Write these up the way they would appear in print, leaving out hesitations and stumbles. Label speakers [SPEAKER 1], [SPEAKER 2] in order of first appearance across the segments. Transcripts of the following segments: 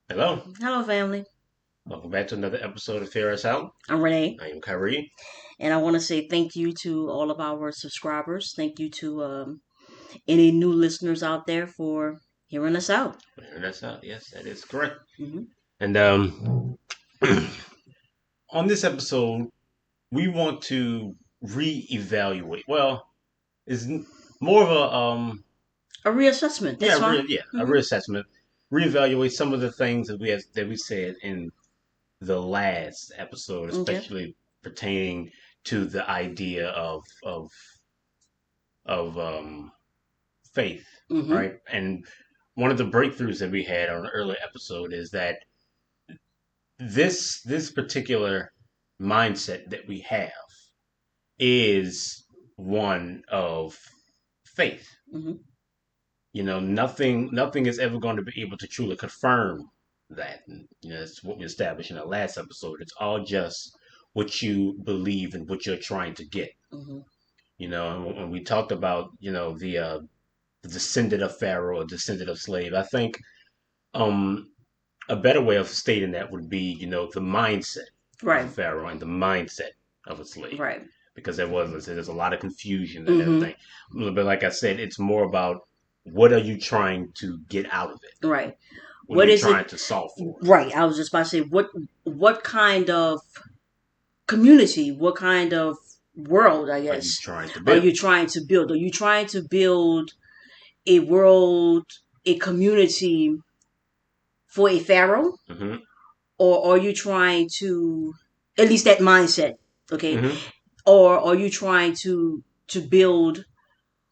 [SPEAKER 1] Hello,
[SPEAKER 2] Hello, family.
[SPEAKER 1] welcome back to another episode of Fear Us Out.
[SPEAKER 2] I'm Renee,
[SPEAKER 1] I am Kyrie.
[SPEAKER 2] and I want to say thank you to all of our subscribers. Thank you to any new listeners out there for hearing us out.
[SPEAKER 1] Fear Us Out. Yes, that is correct.
[SPEAKER 2] Hmm.
[SPEAKER 1] And on this episode, we want to reevaluate. Well, it's more of a
[SPEAKER 2] A reassessment.
[SPEAKER 1] yeah,
[SPEAKER 2] That's fine.
[SPEAKER 1] a
[SPEAKER 2] Hmm.
[SPEAKER 1] reassessment. Reevaluate some of the things that we said in the last episode,
[SPEAKER 2] Okay.
[SPEAKER 1] especially pertaining to the idea of faith,
[SPEAKER 2] Hmm.
[SPEAKER 1] right? And one of the breakthroughs that we had on an earlier episode is that this particular mindset that we have is one of faith.
[SPEAKER 2] Hmm.
[SPEAKER 1] Nothing is ever going to be able to truly confirm that. And, that's what we established in the last episode. It's all just what you believe and what you're trying to get.
[SPEAKER 2] Hmm.
[SPEAKER 1] And when we talked about the descendant of Pharaoh or descendant of slave, I think um a better way of stating that would be, the mindset of a
[SPEAKER 2] Right.
[SPEAKER 1] pharaoh and the mindset of a slave,
[SPEAKER 2] Right.
[SPEAKER 1] because there's a lot of confusion and
[SPEAKER 2] Hmm.
[SPEAKER 1] everything. But like I said, it's more about what are you trying to get out of it?
[SPEAKER 2] Right.
[SPEAKER 1] What are
[SPEAKER 2] What
[SPEAKER 1] you
[SPEAKER 2] is it?
[SPEAKER 1] trying to solve for?
[SPEAKER 2] Right. I was just about to say what kind of community, what kind of world, I
[SPEAKER 1] Are you
[SPEAKER 2] guess,
[SPEAKER 1] trying to
[SPEAKER 2] are
[SPEAKER 1] build?
[SPEAKER 2] you trying to build? Are you trying to build a world, a community for a pharaoh,
[SPEAKER 1] Hmm.
[SPEAKER 2] or are you trying to, at least that mindset, okay,
[SPEAKER 1] Hmm.
[SPEAKER 2] or are you trying to build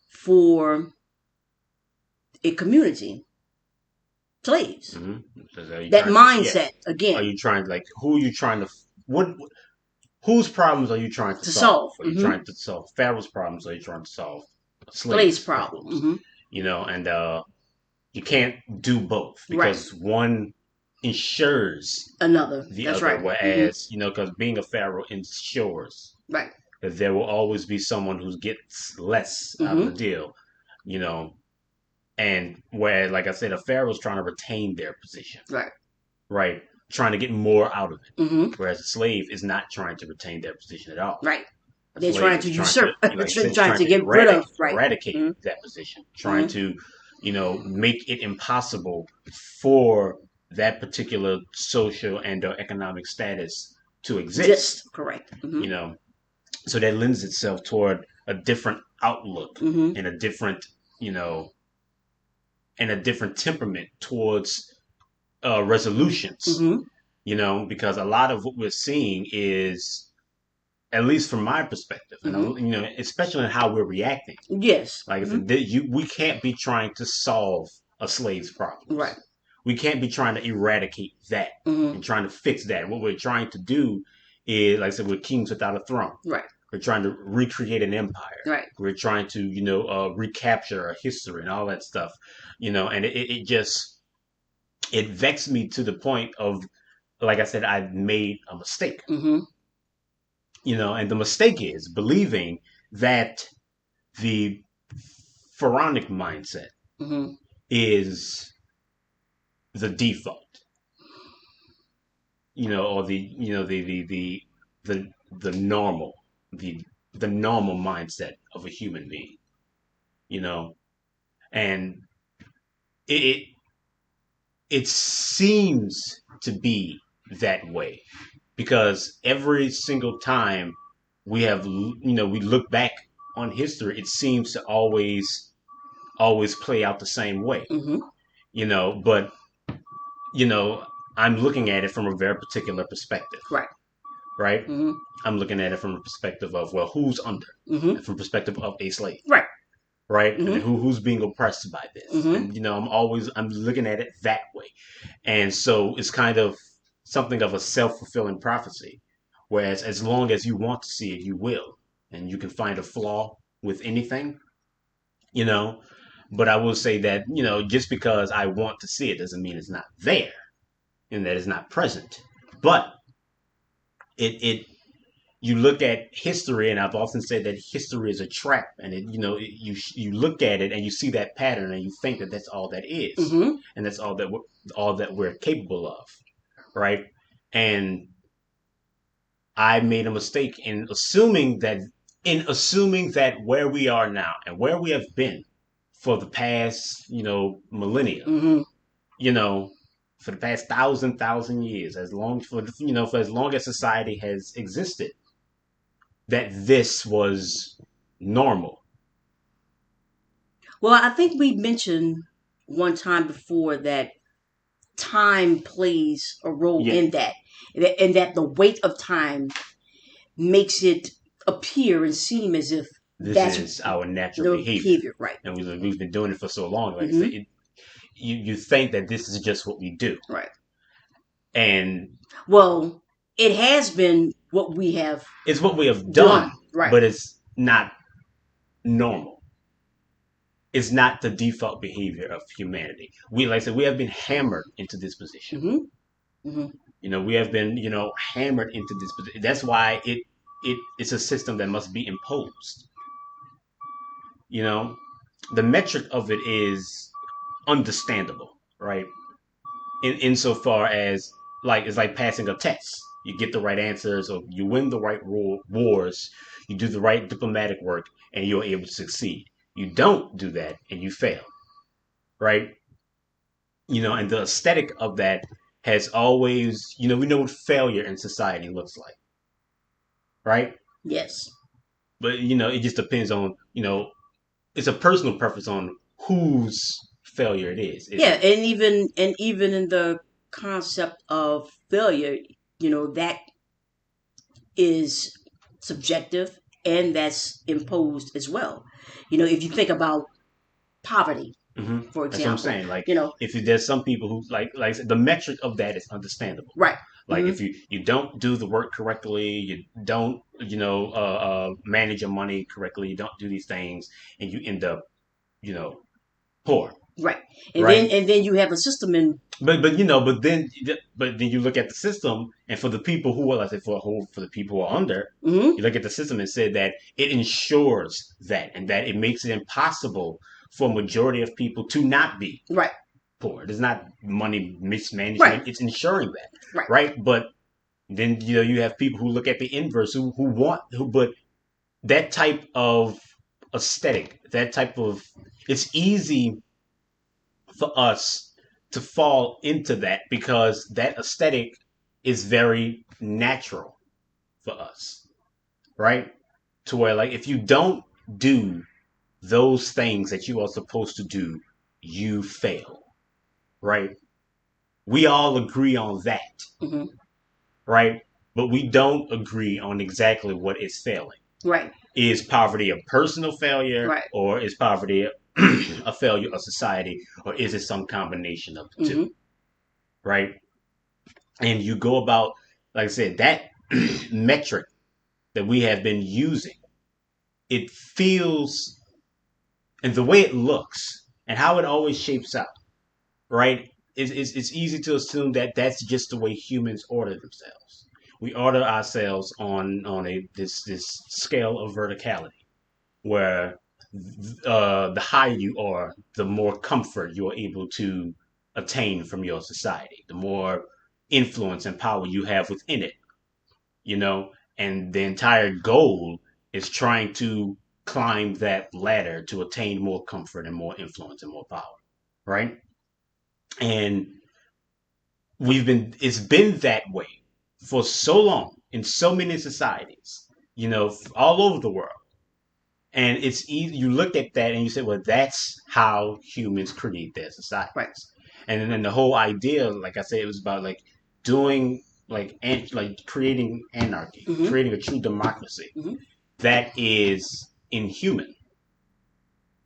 [SPEAKER 2] for a community, slaves?
[SPEAKER 1] Hmm. Are you
[SPEAKER 2] That
[SPEAKER 1] trying to? Yeah.
[SPEAKER 2] mindset
[SPEAKER 1] Are
[SPEAKER 2] again
[SPEAKER 1] you trying, like, who are you trying to? What? Whose problems are you trying to
[SPEAKER 2] to
[SPEAKER 1] solve?
[SPEAKER 2] solve.
[SPEAKER 1] Are you trying to solve Pharaoh's problems? Or are you trying to solve
[SPEAKER 2] Slaves
[SPEAKER 1] slaves'
[SPEAKER 2] problem.
[SPEAKER 1] problems? And you can't do both
[SPEAKER 2] Right.
[SPEAKER 1] because one ensures
[SPEAKER 2] Another.
[SPEAKER 1] the
[SPEAKER 2] That's
[SPEAKER 1] other.
[SPEAKER 2] right. Hmm.
[SPEAKER 1] Whereas, because being a pharaoh ensures
[SPEAKER 2] Right.
[SPEAKER 1] that there will always be someone who gets less out of the
[SPEAKER 2] Hmm.
[SPEAKER 1] deal, you know. And where, like I said, a pharaoh's trying to retain their position,
[SPEAKER 2] Right.
[SPEAKER 1] right? Trying to get more out of it.
[SPEAKER 2] Hmm.
[SPEAKER 1] Whereas a slave is not trying to retain their position at all.
[SPEAKER 2] Right.
[SPEAKER 1] A
[SPEAKER 2] They're
[SPEAKER 1] slave
[SPEAKER 2] trying
[SPEAKER 1] is
[SPEAKER 2] to
[SPEAKER 1] trying to,
[SPEAKER 2] usurp.
[SPEAKER 1] like I said, it's
[SPEAKER 2] Trying
[SPEAKER 1] trying
[SPEAKER 2] to
[SPEAKER 1] to
[SPEAKER 2] get rid of. Right.
[SPEAKER 1] eradicate
[SPEAKER 2] Hmm.
[SPEAKER 1] that position, trying
[SPEAKER 2] Hmm.
[SPEAKER 1] to, make it impossible for that particular social and or economic status to exist.
[SPEAKER 2] Just correct. Hmm.
[SPEAKER 1] You know, so that lends itself toward a different outlook
[SPEAKER 2] Hmm.
[SPEAKER 1] and you know, a different temperament towards resolutions.
[SPEAKER 2] Hmm.
[SPEAKER 1] Because a lot of what we're seeing is, at least from my perspective, and
[SPEAKER 2] Hmm.
[SPEAKER 1] especially in how we're reacting.
[SPEAKER 2] Yes.
[SPEAKER 1] Like I
[SPEAKER 2] Hmm.
[SPEAKER 1] said, we can't be trying to solve a slave's
[SPEAKER 2] Right.
[SPEAKER 1] problems. We can't be trying to eradicate that
[SPEAKER 2] Hmm.
[SPEAKER 1] and trying to fix that. What we're trying to do is, like I said, we're kings without a throne.
[SPEAKER 2] Right.
[SPEAKER 1] We're trying to recreate an empire.
[SPEAKER 2] Right.
[SPEAKER 1] We're trying to, recapture a history and all that stuff. And it just it vexed me to the point of, like I said, I made a mistake.
[SPEAKER 2] Hmm.
[SPEAKER 1] And the mistake is believing that the pharaonic mindset
[SPEAKER 2] Hmm.
[SPEAKER 1] is the default, or the the normal, the the normal mindset of a human being, you know, and it it seems to be that way because every single time we look back on history, it seems to always play out the same way,
[SPEAKER 2] Hmm.
[SPEAKER 1] but you know, I'm looking at it from a very particular perspective,
[SPEAKER 2] Right.
[SPEAKER 1] right?
[SPEAKER 2] Hmm.
[SPEAKER 1] I'm looking at it from a perspective of, well, who's under,
[SPEAKER 2] Hmm.
[SPEAKER 1] and from perspective of a slave,
[SPEAKER 2] Right.
[SPEAKER 1] right? And
[SPEAKER 2] Hmm.
[SPEAKER 1] who's being oppressed by this,
[SPEAKER 2] Hmm.
[SPEAKER 1] and I'm looking at it that way, and so it's kind of something of a self-fulfilling prophecy. Whereas, as long as you want to see it, you will, and you can find a flaw with anything, you know. But I will say that, just because I want to see it doesn't mean it's not there and that it's not present. But it you look at history, and I've often said that history is a trap, and you look at it and you see that pattern, and you think that that's all that is,
[SPEAKER 2] Mm-hmm.
[SPEAKER 1] and that's all that we're capable of, right? And I made a mistake in assuming that where we are now and where we have been for the past, millennia,
[SPEAKER 2] Mm-hmm.
[SPEAKER 1] you know, for the past thousand years, as long for as long as society has existed, that this was normal.
[SPEAKER 2] Well, I think we mentioned one time before that time plays a role
[SPEAKER 1] Yeah,
[SPEAKER 2] in that, and that the weight of time makes it appear and seem as if
[SPEAKER 1] this
[SPEAKER 2] that's
[SPEAKER 1] is our natural
[SPEAKER 2] the
[SPEAKER 1] behavior,
[SPEAKER 2] behavior, right?
[SPEAKER 1] and we've been doing it for so long. Like I said,
[SPEAKER 2] Mm-hmm.
[SPEAKER 1] you think that this is just what we do,
[SPEAKER 2] Right.
[SPEAKER 1] and
[SPEAKER 2] Well, it has been what we have
[SPEAKER 1] it's what we have
[SPEAKER 2] done,
[SPEAKER 1] done,
[SPEAKER 2] right?
[SPEAKER 1] but it's not normal. It's not the default behavior of humanity. Like I said, we have been hammered into this position.
[SPEAKER 2] Mm-hmm. Mm-hmm.
[SPEAKER 1] We have been, hammered into this position. That's why it's a system that must be imposed. You know, the metric of it is understandable, right? Insofar as like it's like passing a test. You get the right answers, or you win the right wars. You do the right diplomatic work, and you're able to succeed. You don't do that, and you fail, right? And the aesthetic of that has always, we know what failure in society looks like, right?
[SPEAKER 2] Yes.
[SPEAKER 1] But it just depends on, it's a personal preference on whose failure it is.
[SPEAKER 2] Yeah, and even in the concept of failure, that is subjective and that's imposed as well. If you think about poverty, for
[SPEAKER 1] That's what I'm
[SPEAKER 2] example,
[SPEAKER 1] saying. Like,
[SPEAKER 2] you know,
[SPEAKER 1] if there's some people who like I said, the metric of that is understandable.
[SPEAKER 2] right?
[SPEAKER 1] Like,
[SPEAKER 2] Hmm.
[SPEAKER 1] if you don't do the work correctly, you don't manage your money correctly, you don't do these things, and you end up you know poor,
[SPEAKER 2] Right,
[SPEAKER 1] right?
[SPEAKER 2] and then you have a system in.
[SPEAKER 1] But then you look at the system, and for the people who are, let's say, for the people who are under,
[SPEAKER 2] Hmm.
[SPEAKER 1] you look at the system and say that it ensures that, and that it makes it impossible for a majority of people to not be
[SPEAKER 2] Right,
[SPEAKER 1] poor. It's not money
[SPEAKER 2] right,
[SPEAKER 1] mismanagement; it's ensuring that,
[SPEAKER 2] right,
[SPEAKER 1] right? But then you have people who look at the inverse, who want who, but that type of aesthetic, that type of it's easy for us to fall into that because that aesthetic is very natural for us, right? To where, like, if you don't do those things that you are supposed to do, you fail, right? We all agree on that,
[SPEAKER 2] hmm
[SPEAKER 1] right? But we don't agree on exactly what is failing.
[SPEAKER 2] right,
[SPEAKER 1] Is poverty a personal failure,
[SPEAKER 2] right,
[SPEAKER 1] or is poverty a failure of society, or is it some combination of the two,
[SPEAKER 2] hmm
[SPEAKER 1] right? And you go about, like I said, that metric that we have been using, it feels, and the way it looks and how it always shapes out, right? It's easy to assume that that's just the way humans order themselves. We order ourselves on a this scale of verticality, where the higher you are, the more comfort you're able to attain from your society, the more influence and power you have within it, you know, and the entire goal is trying to climb that ladder to attain more comfort and more influence and more power, right? And it's been that way for so long in so many societies, all over the world. And it's easy, you look at that and you say, well, that's how humans create their
[SPEAKER 2] right,
[SPEAKER 1] societies. And then the whole idea, like I said, it was about like doing like creating anarchy,
[SPEAKER 2] hmm
[SPEAKER 1] creating a true democracy
[SPEAKER 2] hmm
[SPEAKER 1] that is inhuman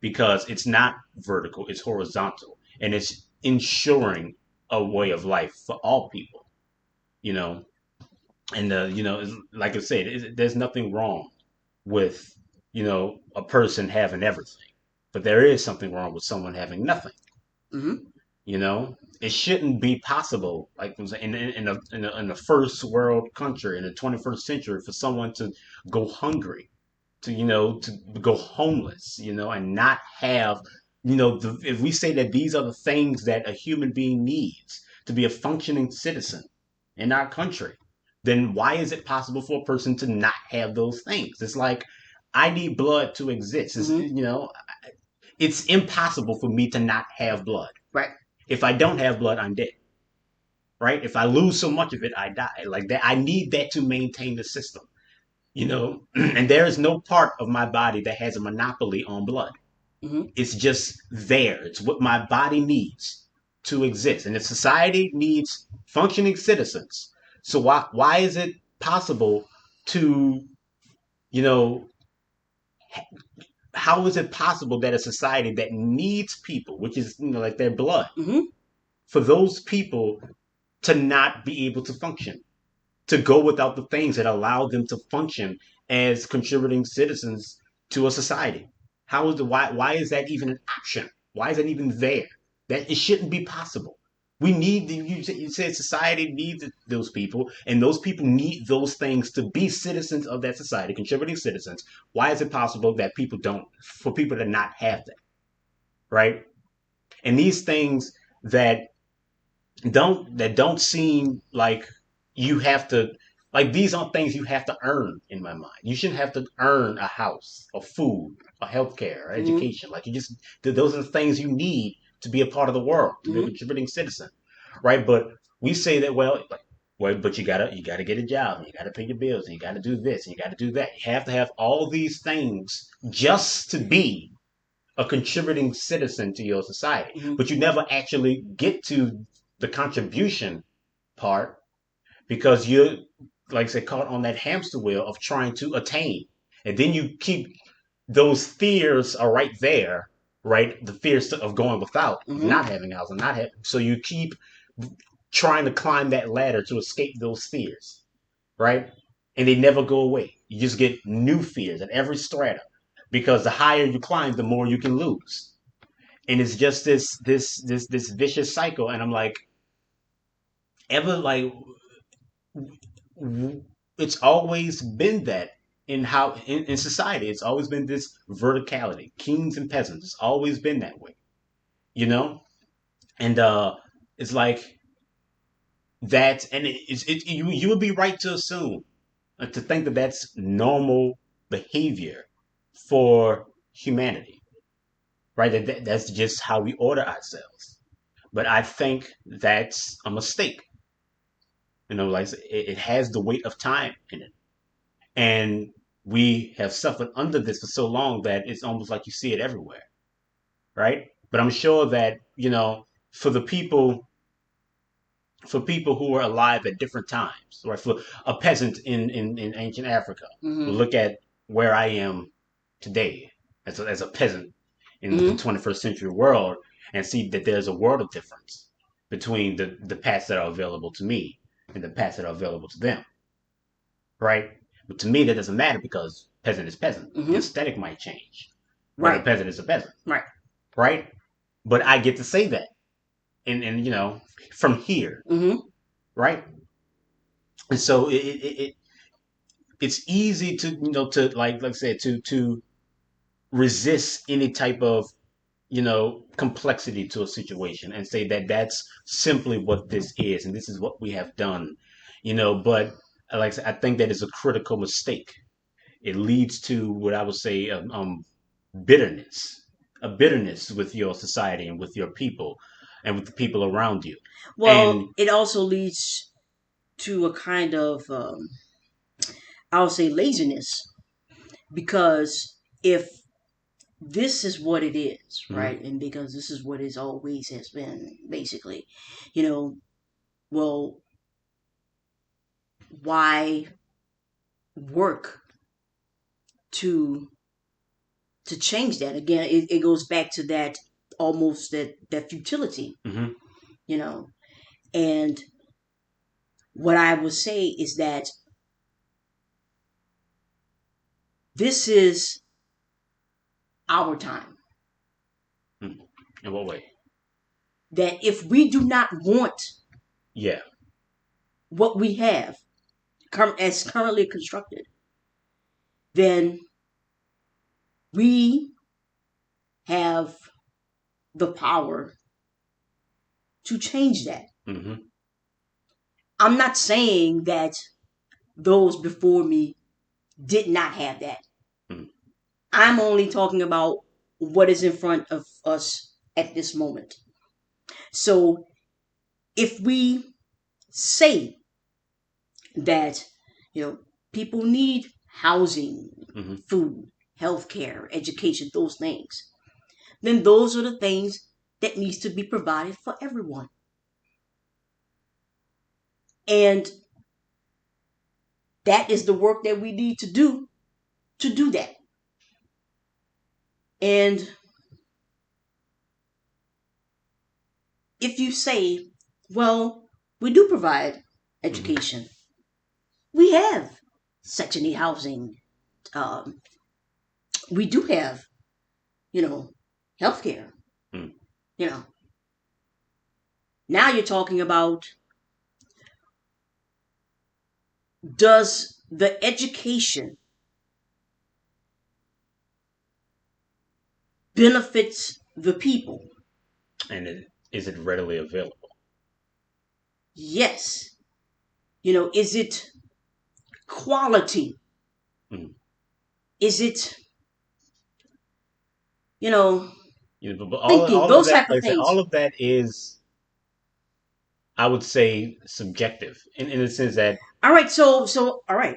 [SPEAKER 1] because it's not vertical, it's horizontal, and it's ensuring a way of life for all people, you know. And like I said, there's nothing wrong with a person having everything, but there is something wrong with someone having nothing.
[SPEAKER 2] hmm
[SPEAKER 1] You know, it shouldn't be possible, like in a first world country in the 21st century, for someone to go hungry, to go homeless, and not have, if we say that these are the things that a human being needs to be a functioning citizen in our country, then why is it possible for a person to not have those things? It's like I need blood to exist.
[SPEAKER 2] Mm-hmm.
[SPEAKER 1] It's impossible for me to not have blood.
[SPEAKER 2] Right.
[SPEAKER 1] If I don't have blood, I'm dead. Right? If I lose so much of it, I die. Like that, I need that to maintain the system. And there is no part of my body that has a monopoly on blood.
[SPEAKER 2] Mm-hmm.
[SPEAKER 1] It's just there. It's what my body needs to exist. And if society needs functioning citizens, so why is it possible to, you know, how is it possible that a society that needs people, which is like their blood,
[SPEAKER 2] Mm-hmm.
[SPEAKER 1] for those people to not be able to function, to go without the things that allow them to function as contributing citizens to a society? How is the why is that even an option? Why is that even there? That it shouldn't be possible. We need you said society needs those people, and those people need those things to be citizens of that society, contributing citizens. Why is it possible that people don't, for people to not have that, right? And these things that don't seem like you have to, like, these aren't things you have to earn in my mind. You shouldn't have to earn a house or food or healthcare or
[SPEAKER 2] Mm-hmm.
[SPEAKER 1] education. Like, you just, those are the things you need to be a part of the world, to be a
[SPEAKER 2] Mm-hmm.
[SPEAKER 1] contributing citizen, right? But we say that, well, but you gotta get a job, and you gotta pay your bills, and you gotta do this, and you gotta do that. You have to have all these things just to be a contributing citizen to your society.
[SPEAKER 2] Mm-hmm.
[SPEAKER 1] But you never actually get to the contribution part because you're, like I said, caught on that hamster wheel of trying to attain. And then you keep those fears are right there, right? The fears of going without, of
[SPEAKER 2] Mm-hmm.
[SPEAKER 1] not having a house and not having. So you keep trying to climb that ladder to escape those fears, right? And they never go away. You just get new fears at every strata because the higher you climb, the more you can lose. And it's just this vicious cycle. And I'm like, ever like it's always been that in society. It's always been this verticality, kings and peasants. It's always been that way, you know. And it's like that, and you would be right to assume, to think that that's normal behavior for humanity, right? That's just how we order ourselves. But I think that's a mistake. Like it has the weight of time in it, and we have suffered under this for so long that it's almost like you see it everywhere, right? But I'm sure that for the people who were alive at different times, right? For a peasant in ancient Africa,
[SPEAKER 2] Mm-hmm.
[SPEAKER 1] look at where I am today as a peasant in the
[SPEAKER 2] Mm-hmm.
[SPEAKER 1] 21st century world, and see that there's a world of difference between the paths that are available to me and the paths that are available to them, right? But to me, that doesn't matter because peasant is peasant. The
[SPEAKER 2] Mm-hmm.
[SPEAKER 1] aesthetic might change, but a
[SPEAKER 2] Right.
[SPEAKER 1] peasant is a peasant,
[SPEAKER 2] Right.
[SPEAKER 1] right? But I get to say that, and from here,
[SPEAKER 2] Mm-hmm.
[SPEAKER 1] right? And so it's easy to like I said, to resist any type of complexity to a situation and say that that's simply what this is and this is what we have done, but like I said, I think that is a critical mistake. It leads to what I would say, bitterness, a bitterness with your society and with your people and with the people around you.
[SPEAKER 2] Well,
[SPEAKER 1] And
[SPEAKER 2] it also leads to a kind of, I'll say, laziness, because if this is what it is,
[SPEAKER 1] mhm,
[SPEAKER 2] right, and because this is what it always has been, basically, you know, well, why work to change that? Again, it goes back to that, almost that futility,
[SPEAKER 1] mhm,
[SPEAKER 2] you know. And what I would say is that this is our time.
[SPEAKER 1] mhm. In what way?
[SPEAKER 2] that if we do not want
[SPEAKER 1] Yeah.
[SPEAKER 2] what we have as currently constructed, then we have the power to change that.
[SPEAKER 1] Mm-hmm.
[SPEAKER 2] I'm not saying that those before me did not have that.
[SPEAKER 1] Mm.
[SPEAKER 2] I'm only talking about what is in front of us at this moment. So if we say that, people need housing,
[SPEAKER 1] Mm-hmm.
[SPEAKER 2] food, healthcare, education, those things, then those are the things that needs to be provided for everyone. And that is the work that we need to do that. And if you say, well, we do provide
[SPEAKER 1] Mm-hmm.
[SPEAKER 2] education, we have Section 8 housing, um, we do have, you know, healthcare,
[SPEAKER 1] Mm.
[SPEAKER 2] you know. Now you're talking about, does the education benefits the people?
[SPEAKER 1] And is it readily available?
[SPEAKER 2] Yes. Is it quality?
[SPEAKER 1] Mm.
[SPEAKER 2] Is it, you know,
[SPEAKER 1] But
[SPEAKER 2] thinking,
[SPEAKER 1] all of
[SPEAKER 2] those
[SPEAKER 1] that,
[SPEAKER 2] type
[SPEAKER 1] like
[SPEAKER 2] of
[SPEAKER 1] I said,
[SPEAKER 2] things?
[SPEAKER 1] all of that is, I would say, subjective in the sense that.
[SPEAKER 2] All right, so all right,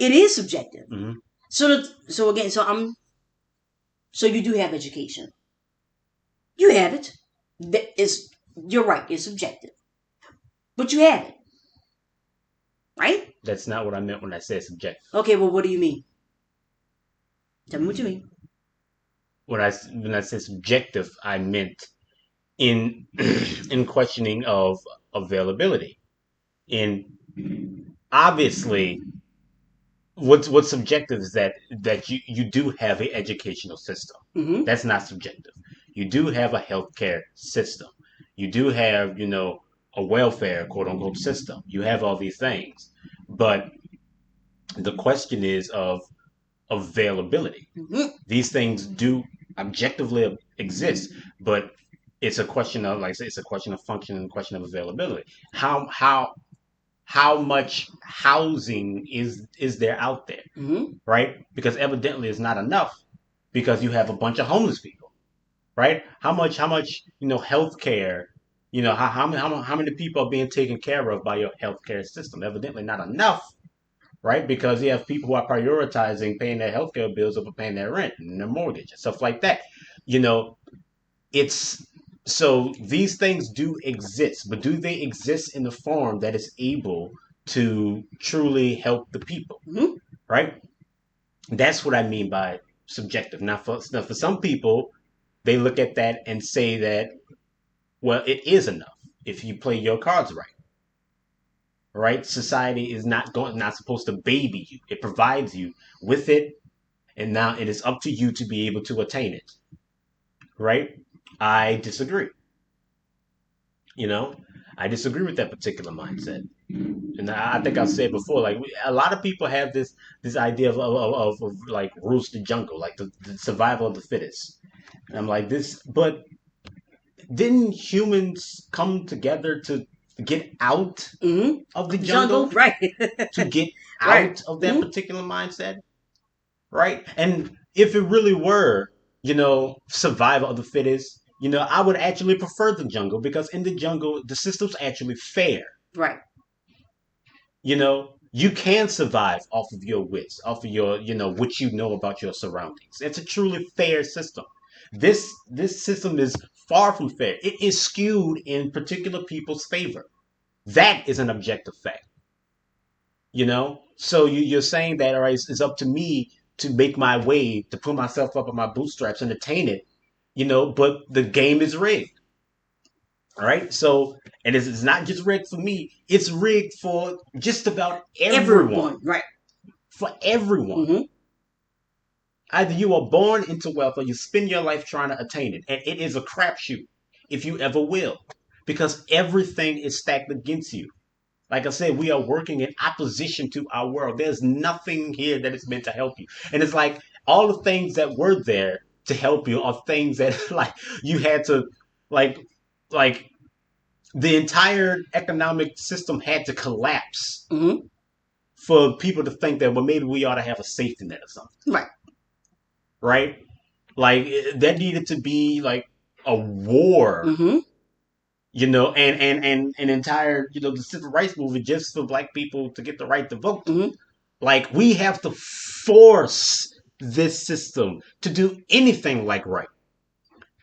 [SPEAKER 2] it is subjective.
[SPEAKER 1] Mm-hmm.
[SPEAKER 2] So again, so you do have education. You have it. You're right. It's subjective, but you have it, right?
[SPEAKER 1] That's not what I meant when I said subjective.
[SPEAKER 2] Okay. Well, what do you mean? Tell me what you mean.
[SPEAKER 1] When I said subjective, I meant in in questioning of availability. And obviously, what's subjective is that you do have an educational system.
[SPEAKER 2] Mm-hmm.
[SPEAKER 1] That's not subjective. You do have a healthcare system. You do have a welfare quote unquote system. You have all these things, but the question is of availability.
[SPEAKER 2] Mm-hmm.
[SPEAKER 1] These things do objectively exist, but it's a question of, like I said, it's a question of function and a question of availability. How much housing is there out there,
[SPEAKER 2] Mm-hmm.
[SPEAKER 1] right? Because evidently it's not enough because you have a bunch of homeless people, right? How much healthcare, how many people are being taken care of by your healthcare system? Evidently not enough, right? Because you have people who are prioritizing paying their healthcare bills over paying their rent and their mortgage and stuff like that. You know, it's so these things do exist, but do they exist in the form that is able to truly help the people,
[SPEAKER 2] Mm-hmm.
[SPEAKER 1] right? That's what I mean by subjective. Now for some people, they look at that and say that, well, it is enough if you play your cards right. Right? Society is not supposed to baby you. It provides you with it, and now it is up to you to be able to attain it. Right? I disagree. You know, I disagree with that particular mindset. And I think I've said before, like a lot of people have this idea of like rules to jungle, like the survival of the fittest. And I'm like this, but didn't humans come together to get out
[SPEAKER 2] Mm-hmm.
[SPEAKER 1] of the
[SPEAKER 2] Of the jungle,
[SPEAKER 1] jungle,
[SPEAKER 2] right?
[SPEAKER 1] to get
[SPEAKER 2] Right.
[SPEAKER 1] out of that
[SPEAKER 2] Mm-hmm.
[SPEAKER 1] particular mindset, right? And if it really were, survival of the fittest, I would actually prefer the jungle because in the jungle, the system's actually fair.
[SPEAKER 2] Right.
[SPEAKER 1] You can survive off of your wits, off of your, what you know about your surroundings. It's a truly fair system. This system is far from fair. It is skewed in particular people's favor. That is an objective fact. So you're saying that, all right, it's up to me to make my way, to put myself up on my bootstraps and attain it, but the game is rigged. All right. So, and it's not just rigged for me, it's rigged for just about everyone.
[SPEAKER 2] Everyone. Right.
[SPEAKER 1] For everyone.
[SPEAKER 2] Mm-hmm.
[SPEAKER 1] Either you are born into wealth or you spend your life trying to attain it. And it is a crapshoot. if you ever will, because everything is stacked against you. Like I said, we are working in opposition to our world. There's nothing here that is meant to help you. And it's like all the things that were there to help you are things that like you had to like like the entire economic system had to collapse
[SPEAKER 2] Mm-hmm.
[SPEAKER 1] for people to think that well maybe we ought to have a safety net or something,
[SPEAKER 2] Right.
[SPEAKER 1] right? Like there needed to be like a war,
[SPEAKER 2] Mm-hmm.
[SPEAKER 1] and an entire the civil rights movement just for black people to get the right to vote.
[SPEAKER 2] Mm-hmm.
[SPEAKER 1] Like we have to force this system to do anything like right.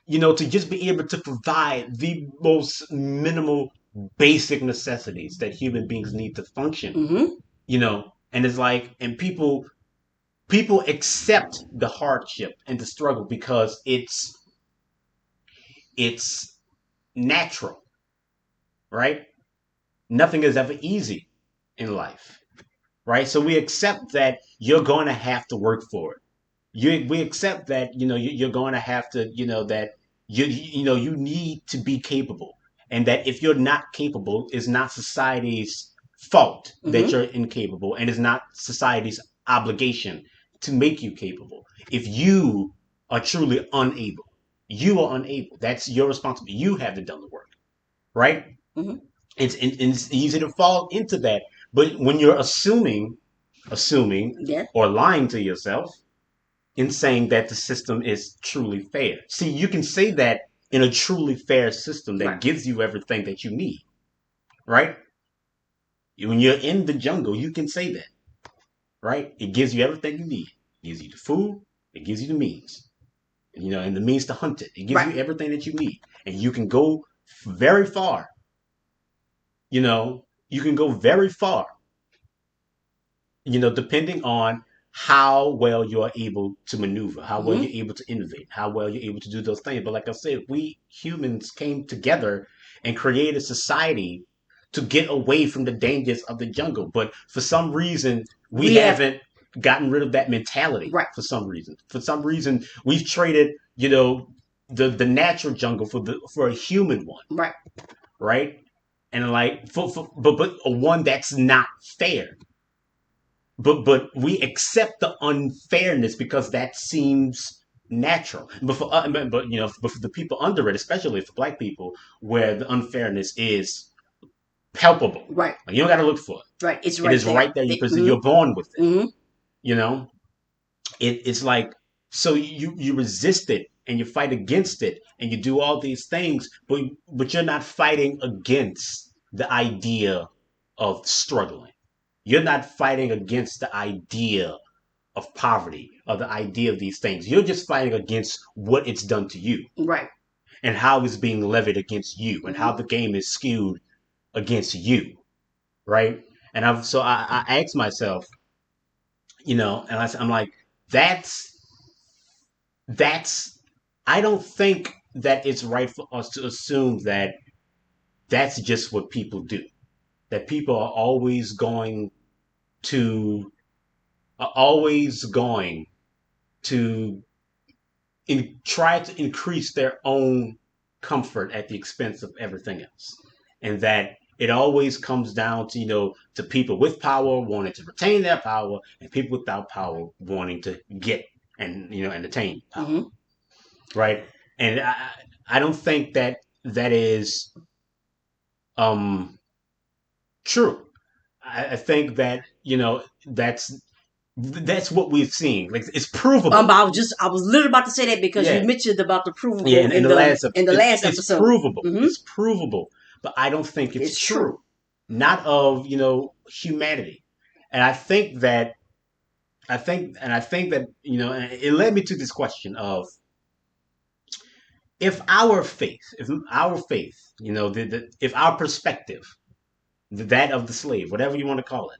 [SPEAKER 1] To just be able to provide the most minimal basic necessities that human beings need to function.
[SPEAKER 2] Mm-hmm.
[SPEAKER 1] And it's like and people accept the hardship and the struggle because it's natural, right? Nothing is ever easy in life, right? So we accept that you're going to have to work for it. We accept that you're going to have to that you need to be capable, and that if you're not capable, it's not society's fault that
[SPEAKER 2] Mm-hmm.
[SPEAKER 1] you're incapable, and it's not society's obligation to make you capable. If you are truly unable, you are unable. That's your responsibility. You have to done the work, right?
[SPEAKER 2] Mm-hmm.
[SPEAKER 1] It's easy to fall into that, but when you're assuming
[SPEAKER 2] Yeah.
[SPEAKER 1] or lying to yourself in saying that the system is truly fair. See, you can say that in a truly fair system that
[SPEAKER 2] Right.
[SPEAKER 1] gives you everything that you need, right? When you're in the jungle, you can say that, right? It gives you everything you need. It gives you the food, it gives you the means, and the means to hunt it. It gives
[SPEAKER 2] Right.
[SPEAKER 1] you everything that you need. And you can go very far, you can go very far depending on how well you're able to maneuver, how well
[SPEAKER 2] Mm-hmm.
[SPEAKER 1] you're able to innovate, how well you're able to do those things. But like I said, we humans came together and created society to get away from the dangers of the jungle. But for some reason, we
[SPEAKER 2] We have
[SPEAKER 1] haven't gotten rid of that mentality.
[SPEAKER 2] right.
[SPEAKER 1] For some reason, we've traded, the natural jungle for a human one,
[SPEAKER 2] Right.
[SPEAKER 1] right? And like but a one that's not fair, but we accept the unfairness because that seems natural. But for the people under it, especially for black people, where the unfairness is palpable,
[SPEAKER 2] Right.
[SPEAKER 1] like you don't got to look for it.
[SPEAKER 2] Right. It's
[SPEAKER 1] It
[SPEAKER 2] right
[SPEAKER 1] is
[SPEAKER 2] there.
[SPEAKER 1] right there.
[SPEAKER 2] Mm-hmm.
[SPEAKER 1] You're born with it.
[SPEAKER 2] Mm-hmm.
[SPEAKER 1] You know, it's like so you resist it and you fight against it and you do all these things, but you're not fighting against the idea of struggling. You're not fighting against the idea of poverty or the idea of these things. You're just fighting against what it's done to you
[SPEAKER 2] Right.
[SPEAKER 1] and how it's being levied against you and
[SPEAKER 2] Mm-hmm.
[SPEAKER 1] how the game is skewed against you, right? And I asked myself, and I'm like, that's that's I don't think that it's right for us to assume that that's just what people do. That people to are always going to try to increase their own comfort at the expense of everything else, and that it always comes down to to people with power wanting to retain their power and people without power wanting to get and attain power,
[SPEAKER 2] Mm-hmm.
[SPEAKER 1] right? And I don't think that that is um true. I think that that's what we've seen. Like it's provable.
[SPEAKER 2] I was literally about to say that because you
[SPEAKER 1] Yeah,
[SPEAKER 2] mentioned about the
[SPEAKER 1] yeah.
[SPEAKER 2] provable
[SPEAKER 1] In
[SPEAKER 2] in
[SPEAKER 1] the
[SPEAKER 2] the
[SPEAKER 1] last
[SPEAKER 2] in the
[SPEAKER 1] it,
[SPEAKER 2] last
[SPEAKER 1] it's
[SPEAKER 2] episode.
[SPEAKER 1] provable.
[SPEAKER 2] Mm-hmm.
[SPEAKER 1] It's provable, but I don't think it's
[SPEAKER 2] It's true.
[SPEAKER 1] true. Not of humanity, and I think that and it led me to this question of if our faith, if our perspective, that of the slave, whatever you want to call it,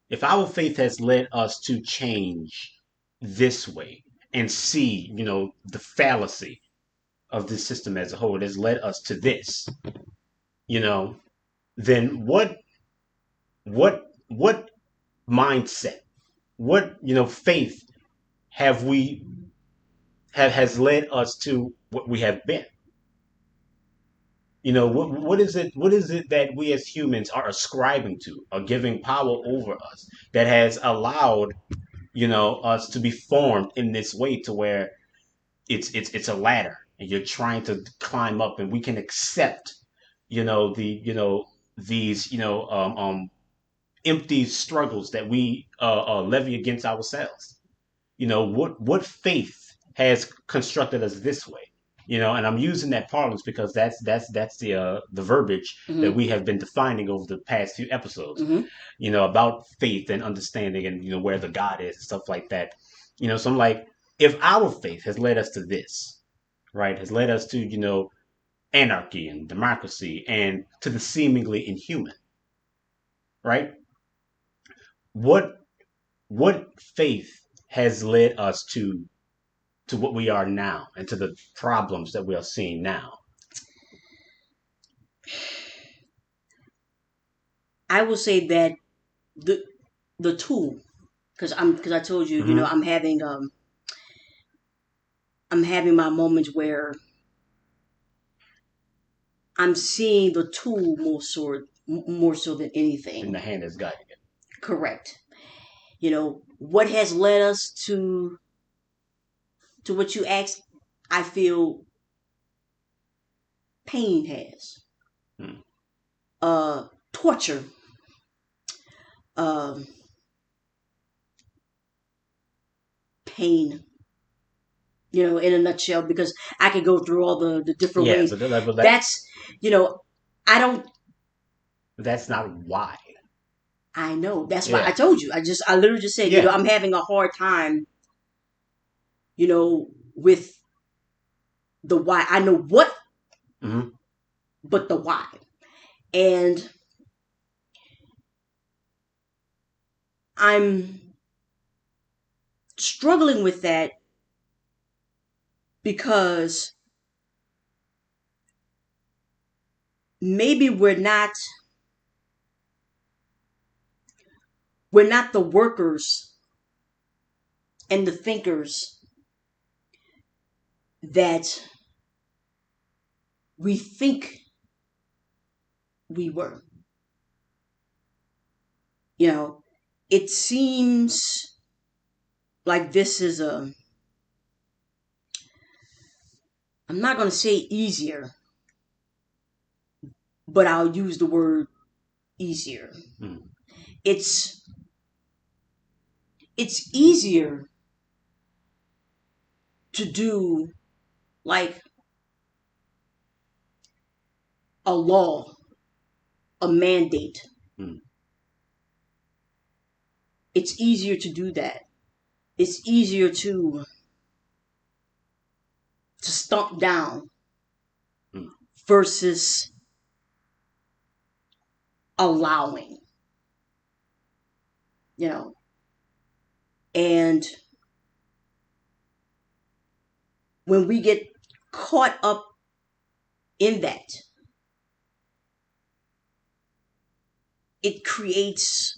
[SPEAKER 1] if our faith has led us to change this way and see, the fallacy of this system as a whole, it has led us to this, you know, then what mindset, what faith have we have has led us to what we have been? What is it? What is it that we as humans are ascribing to, or giving power over us, that has allowed us to be formed in this way, to where it's a ladder and you're trying to climb up, and we can accept these empty struggles that we levy against ourselves. What faith has constructed us this way? And I'm using that parlance because that's the verbiage that
[SPEAKER 2] Mm-hmm.
[SPEAKER 1] we have been defining over the past few episodes.
[SPEAKER 2] Mm-hmm.
[SPEAKER 1] About faith and understanding, and where the God is and stuff like that. So I'm like, if our faith has led us to this, right, has led us to anarchy and democracy and to the seemingly inhuman, right? What what faith has led us to what we are now and to the problems that we are seeing now?
[SPEAKER 2] I will say that the the tool, because I told you,
[SPEAKER 1] Mm-hmm.
[SPEAKER 2] I'm having my moments where I'm seeing the tool more so than
[SPEAKER 1] In
[SPEAKER 2] anything.
[SPEAKER 1] the hand that's guiding it.
[SPEAKER 2] Correct. What has led us to what you asked. I feel pain has
[SPEAKER 1] Mm.
[SPEAKER 2] torture, um pain, in a nutshell, because I could go through all the different
[SPEAKER 1] Yeah,
[SPEAKER 2] ways.
[SPEAKER 1] but
[SPEAKER 2] That's, you know, I don't,
[SPEAKER 1] that's not why.
[SPEAKER 2] I know. That's why I
[SPEAKER 1] Yeah,
[SPEAKER 2] told you. I literally just said,
[SPEAKER 1] yeah.
[SPEAKER 2] I'm having a hard time, with the why. I know what,
[SPEAKER 1] Mm-hmm.
[SPEAKER 2] but the why. And I'm struggling with that because maybe we're not the workers and the thinkers that we think we were. You know, it seems like this is I'm not going to say easier, but I'll use the word easier.
[SPEAKER 1] Mm.
[SPEAKER 2] It's it's easier to do like a law, a mandate.
[SPEAKER 1] Mm.
[SPEAKER 2] It's easier to do that. It's easier to stomp down
[SPEAKER 1] Mm.
[SPEAKER 2] versus allowing, you know. And when we get caught up in that, it creates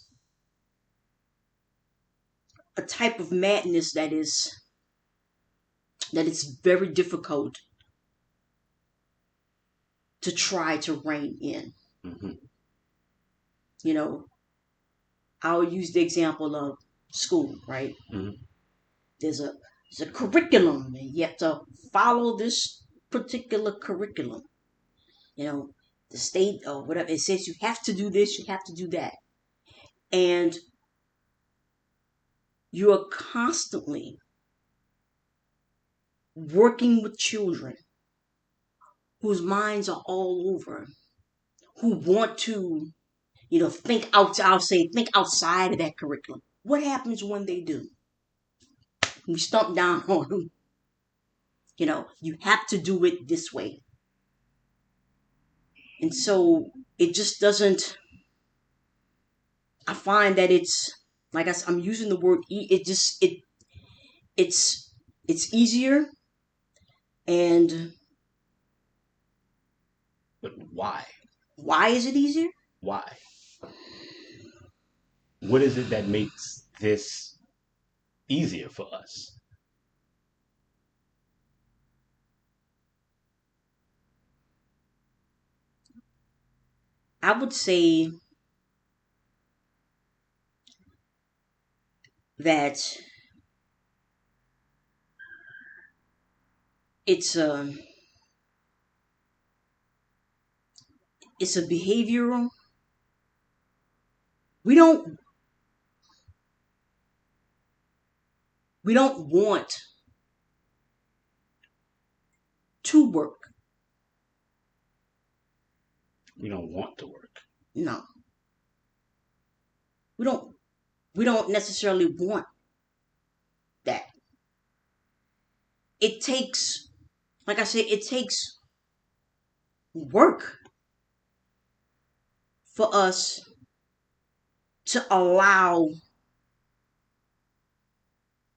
[SPEAKER 2] a type of madness that is very difficult to try to rein in.
[SPEAKER 1] Mm-hmm.
[SPEAKER 2] You know, I'll use the example of school, right?
[SPEAKER 1] Mm-hmm.
[SPEAKER 2] There's a there's a curriculum, and you have to follow this particular curriculum. You know, the state or whatever it says, you have to do this, you have to do that, and you are constantly working with children whose minds are all over, who want to, think out. I'll say think outside of that curriculum. What happens when they do? We stomp down on them. You have to do it this way, and so it just doesn't. I find that it's like I'm using the word. It's it's easier, and
[SPEAKER 1] But why?
[SPEAKER 2] why is it easier?
[SPEAKER 1] Why? What is it that makes this easier for us?
[SPEAKER 2] I would say that it's a it's a behavioral. We don't we don't want to work.
[SPEAKER 1] We don't want to work.
[SPEAKER 2] No, we don't. We don't necessarily want that. It takes, like I said, it takes work for us to allow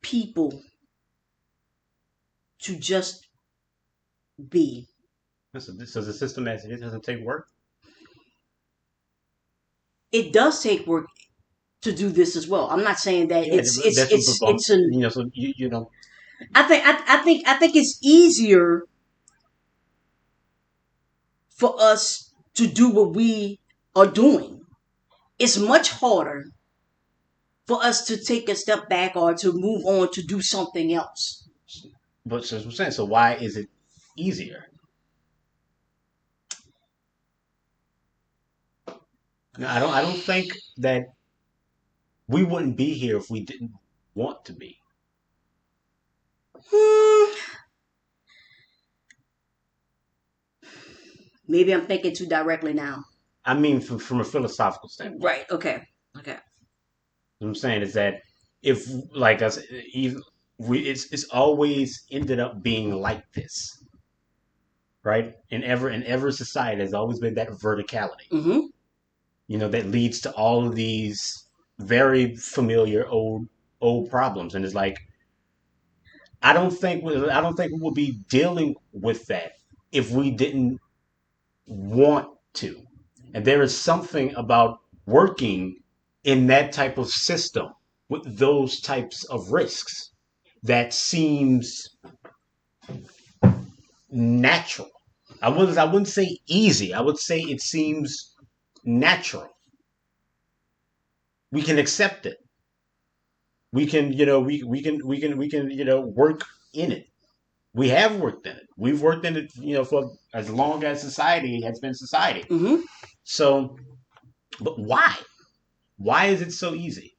[SPEAKER 2] people to just be.
[SPEAKER 1] So the system as it is doesn't take work.
[SPEAKER 2] It does take work to do this as well. I'm not saying that
[SPEAKER 1] Yeah, that's what
[SPEAKER 2] it's an.
[SPEAKER 1] so you know.
[SPEAKER 2] I think it's easier for us to do what we are doing. It's much harder for us to take a step back or to move on to do something else.
[SPEAKER 1] But so I'm saying, so why is it easier? Now, I don't think that we wouldn't be here if we didn't want to be.
[SPEAKER 2] Hmm, maybe I'm thinking too directly now.
[SPEAKER 1] I mean, from a philosophical standpoint,
[SPEAKER 2] Right. Okay. Okay.
[SPEAKER 1] what I'm saying is that if, like us, it's always ended up being like this, right? In every society, there's always been that verticality,
[SPEAKER 2] Mm-hmm.
[SPEAKER 1] that leads to all of these very familiar old problems, and it's like I don't think we would be dealing with that if we didn't want to. And there is something about working in that type of system with those types of risks that seems natural. I wouldn't say easy. I would say it seems natural. We can accept it. We can, work in it. We have worked in it. We've worked in it, for as long as society has been society.
[SPEAKER 2] Mm-hmm.
[SPEAKER 1] So, but why? Why is it so easy?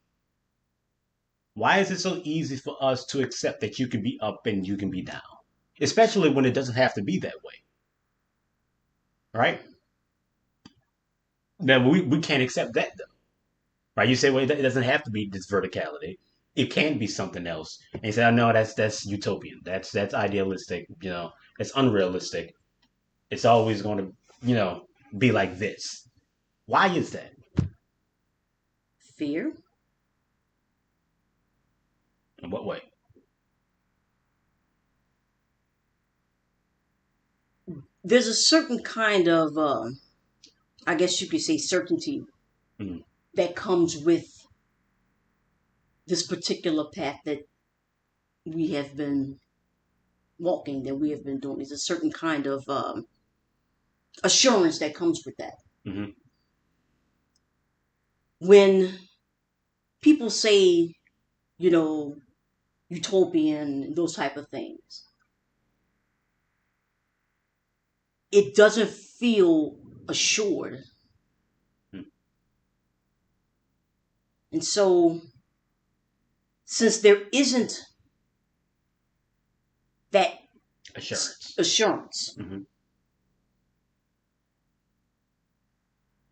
[SPEAKER 1] Why is it so easy for us to accept that you can be up and you can be down? Especially when it doesn't have to be that way, right? Now we can't accept that though, right? You say, well, it doesn't have to be this verticality. It can be something else. And you say, oh, no, that's utopian. That's idealistic. It's unrealistic. It's always going to, be like this. Why is that?
[SPEAKER 2] Fear.
[SPEAKER 1] In what way?
[SPEAKER 2] There's a certain kind of, I guess you could say, certainty
[SPEAKER 1] Mm.
[SPEAKER 2] that comes with this particular path that we have been walking, that we have been doing. There's a certain kind of assurance that comes with that.
[SPEAKER 1] Mm-hmm.
[SPEAKER 2] When people say, you know, utopian, those type of things, it doesn't feel assured.
[SPEAKER 1] Mm.
[SPEAKER 2] And so, since there isn't that
[SPEAKER 1] Assurance.
[SPEAKER 2] assurance,
[SPEAKER 1] Mm-hmm.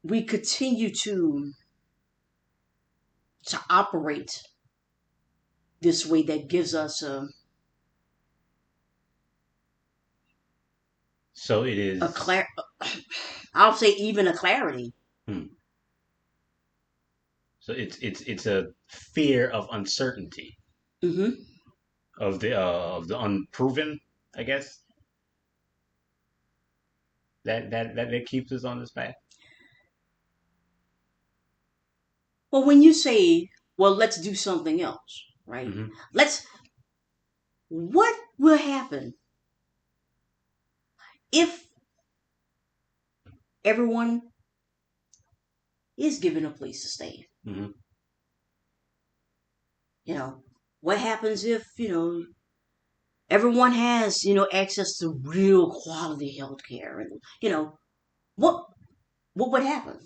[SPEAKER 2] we continue to operate this way that gives us
[SPEAKER 1] So it
[SPEAKER 2] a
[SPEAKER 1] is.
[SPEAKER 2] clar I'll say even a clarity.
[SPEAKER 1] Hmm. So it's a fear of uncertainty,
[SPEAKER 2] Hmm.
[SPEAKER 1] of the unproven, I guess. That keeps us on this path.
[SPEAKER 2] Well, when you say, well, let's do something else, right?
[SPEAKER 1] Mm-hmm.
[SPEAKER 2] Let's, what will happen if everyone is given a place to stay.
[SPEAKER 1] Mm-hmm.
[SPEAKER 2] You know, what happens if, everyone has, access to real quality health care? And, what what would happen?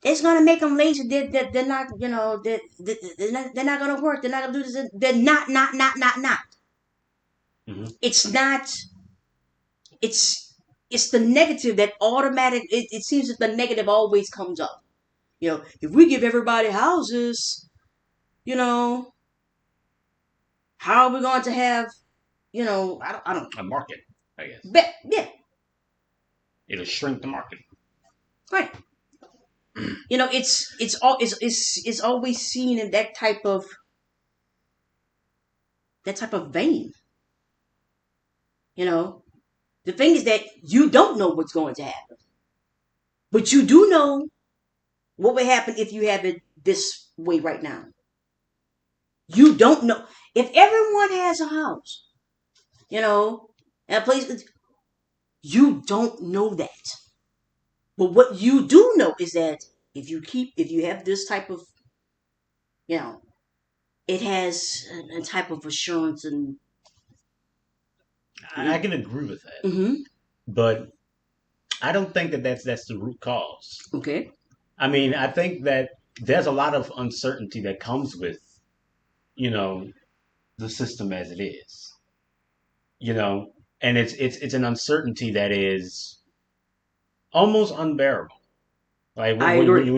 [SPEAKER 2] It's gonna make them lazy. They're not, they're not gonna work. They're not gonna do this. They're not.
[SPEAKER 1] Mm-hmm.
[SPEAKER 2] It's not. It's the negative that automatic. It seems that the negative always comes up. If we give everybody houses, you know, how are we going to have, I don't.
[SPEAKER 1] A market, I guess.
[SPEAKER 2] Yeah,
[SPEAKER 1] It'll shrink the market.
[SPEAKER 2] right. It's always seen in that type of vein. You know, the thing is that you don't know what's going to happen, but you do know what would happen if you have it this way right now. You don't know if everyone has a house, and a place. You don't know that, but what you do know is that if you have this type of, you know, it has a type of assurance and.
[SPEAKER 1] I can agree with that,
[SPEAKER 2] Mm-hmm.
[SPEAKER 1] but I don't think that that's the root cause.
[SPEAKER 2] Okay.
[SPEAKER 1] I mean, I think that there's a lot of uncertainty that comes with, you know, the system as it is, you know, and it's an uncertainty that is almost unbearable. Like
[SPEAKER 2] I agree.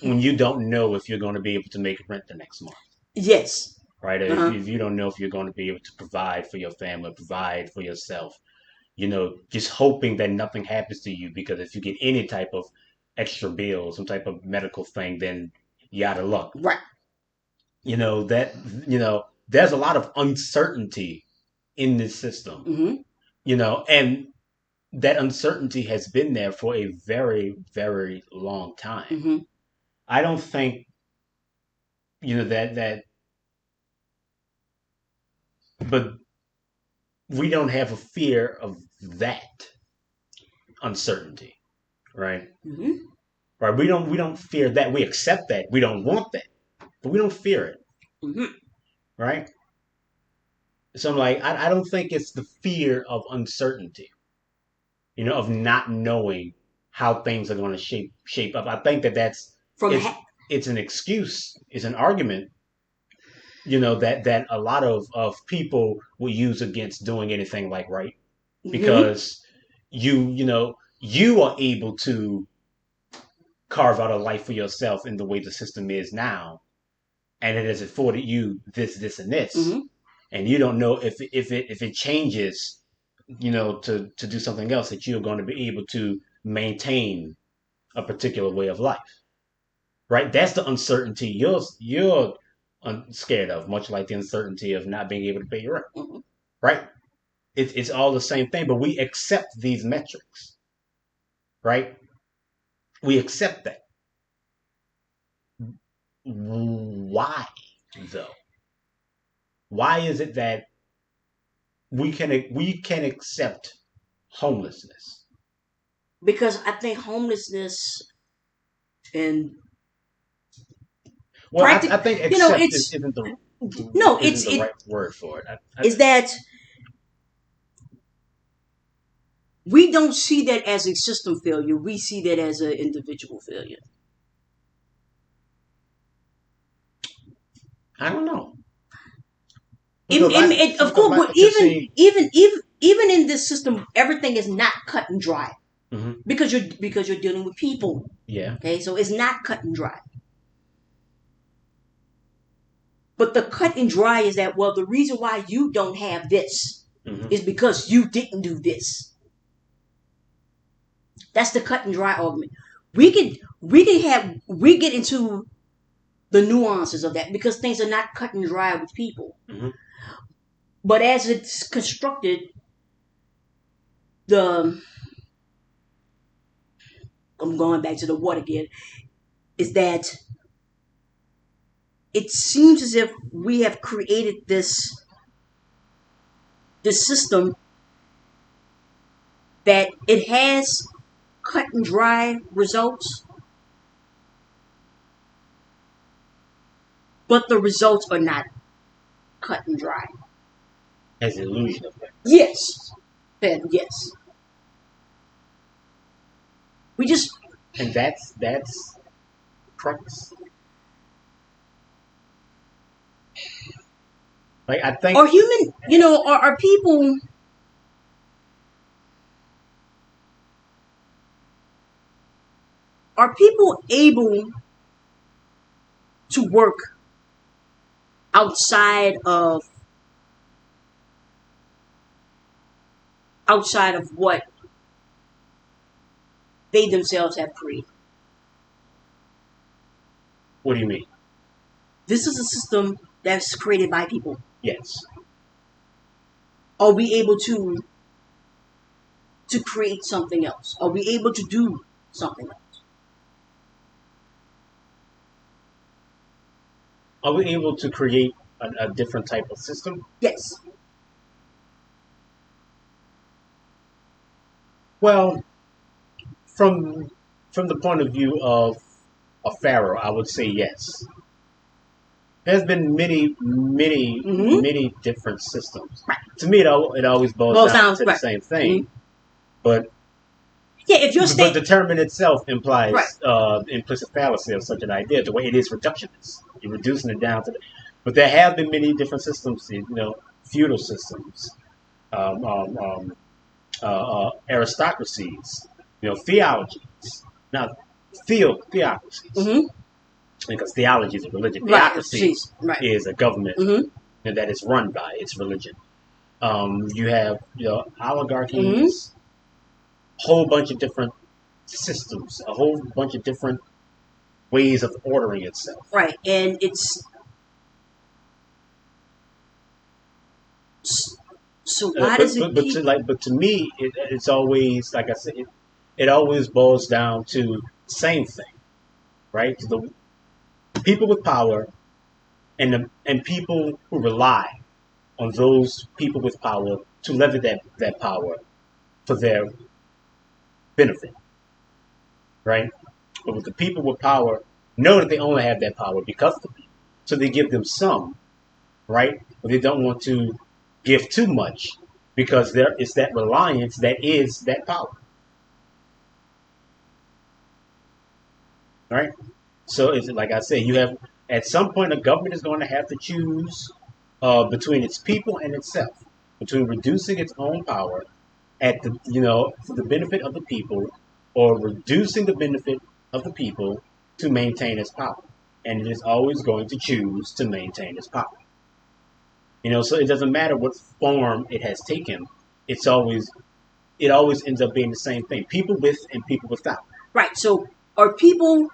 [SPEAKER 1] when you don't know if you're going to be able to make rent the next month,
[SPEAKER 2] Yes.
[SPEAKER 1] right? If,
[SPEAKER 2] Uh-huh.
[SPEAKER 1] if you don't know if you're going to be able to provide for your family, provide for yourself, just hoping that nothing happens to you because if you get any type of extra bill, some type of medical thing, then you're out of luck.
[SPEAKER 2] Right.
[SPEAKER 1] That there's a lot of uncertainty in this system.
[SPEAKER 2] Mm-hmm.
[SPEAKER 1] And that uncertainty has been there for a very, very long time.
[SPEAKER 2] Mm-hmm.
[SPEAKER 1] I don't think that, but we don't have a fear of that uncertainty, right?
[SPEAKER 2] Mm-hmm.
[SPEAKER 1] Right? We don't fear that. We accept that. We don't want that, but we don't fear it,
[SPEAKER 2] Mm-hmm.
[SPEAKER 1] right? So I'm like, I don't think it's the fear of uncertainty, of not knowing how things are going to shape up. I think that's
[SPEAKER 2] From
[SPEAKER 1] it's it's an excuse, it's an argument, that a lot of people will use against doing anything like right
[SPEAKER 2] mm-hmm.
[SPEAKER 1] because you are able to carve out a life for yourself in the way the system is now, and it has afforded you this, and this,
[SPEAKER 2] Mm-hmm.
[SPEAKER 1] and you don't know if it changes, to do something else that you're going to be able to maintain a particular way of life, right? That's the uncertainty you're scared of, much like the uncertainty of not being able to pay your rent,
[SPEAKER 2] Mm-hmm.
[SPEAKER 1] right? It's all the same thing, but we accept these metrics, right? We accept that. Why, though? Why is it that we can accept homelessness?
[SPEAKER 2] Because I think homelessness and
[SPEAKER 1] Well, I
[SPEAKER 2] practic,
[SPEAKER 1] think accept
[SPEAKER 2] it's
[SPEAKER 1] isn't the
[SPEAKER 2] no,
[SPEAKER 1] isn't the right word for it.
[SPEAKER 2] is that we don't see that as a system failure. We see that as an individual failure.
[SPEAKER 1] I don't know
[SPEAKER 2] In,
[SPEAKER 1] because
[SPEAKER 2] in,
[SPEAKER 1] I
[SPEAKER 2] in- of
[SPEAKER 1] because
[SPEAKER 2] course,
[SPEAKER 1] I
[SPEAKER 2] but
[SPEAKER 1] could just
[SPEAKER 2] even
[SPEAKER 1] see.
[SPEAKER 2] even even even in this system, everything is not cut and dry
[SPEAKER 1] Hmm.
[SPEAKER 2] because you're dealing with people.
[SPEAKER 1] Yeah.
[SPEAKER 2] Okay, so it's not cut and dry. But the cut and dry is that, well, the reason why you don't have this
[SPEAKER 1] Hmm.
[SPEAKER 2] is because you didn't do this. That's the cut and dry argument. We get into the nuances of that because things are not cut and dry with people.
[SPEAKER 1] Hmm.
[SPEAKER 2] But as it's constructed, the I'm going back to the what again, is that it seems as if we have created this system that it has cut and dry results, but the results are not cut and dry.
[SPEAKER 1] Has illusion effect.
[SPEAKER 2] Yes. Then yes. We just
[SPEAKER 1] And that's crux. Like I think
[SPEAKER 2] are human, are people able to work outside of what they themselves have created.
[SPEAKER 1] what do you mean?
[SPEAKER 2] This is a system that's created by people.
[SPEAKER 1] Yes.
[SPEAKER 2] Are we able to create something else? Are we able to do something else?
[SPEAKER 1] Are we able to create a different type of system?
[SPEAKER 2] Yes.
[SPEAKER 1] Well, from from the point of view of a pharaoh, I would say yes. There's been
[SPEAKER 2] Mm-hmm.
[SPEAKER 1] many different systems.
[SPEAKER 2] Right.
[SPEAKER 1] To me, it always boils
[SPEAKER 2] Well,
[SPEAKER 1] down
[SPEAKER 2] sounds
[SPEAKER 1] to the
[SPEAKER 2] right.
[SPEAKER 1] same
[SPEAKER 2] Mm-hmm.
[SPEAKER 1] thing. But
[SPEAKER 2] Yeah, if you're
[SPEAKER 1] but
[SPEAKER 2] state
[SPEAKER 1] the term in itself
[SPEAKER 2] right,
[SPEAKER 1] implies implicit fallacy of such an idea. The way it is reductionist, you're reducing it down to. But there have been many different systems. Feudal systems, um, um, um, aristocracies, theologies. Now, theocracies,
[SPEAKER 2] mm-hmm.
[SPEAKER 1] because theology is a religion.
[SPEAKER 2] Right,
[SPEAKER 1] Theocracy
[SPEAKER 2] jeez, right,
[SPEAKER 1] is a government
[SPEAKER 2] mm-hmm.
[SPEAKER 1] that is run by its religion. You have
[SPEAKER 2] Mm-hmm.
[SPEAKER 1] oligarchies, a whole bunch of different systems, a whole bunch of different ways of ordering itself.
[SPEAKER 2] Right, and it's so why does it keep
[SPEAKER 1] But to me, it's always like I said, it always boils down to the same thing, right? To the people with power and people who rely on those people with power to levy that power for their benefit, right? But with the people with power, know that they only have that power because of the people. So they give them some, right? But they don't want to give too much because there is that reliance that is that power, right? So it's like I said, you have at some point a government is going to have to choose between its people and itself, between reducing its own power at the for the benefit of the people, or reducing the benefit of the people to maintain its power, and it is always going to choose to maintain its power. So it doesn't matter what form it has taken. It's always it always ends up being the same thing: people with and people without.
[SPEAKER 2] right? So are people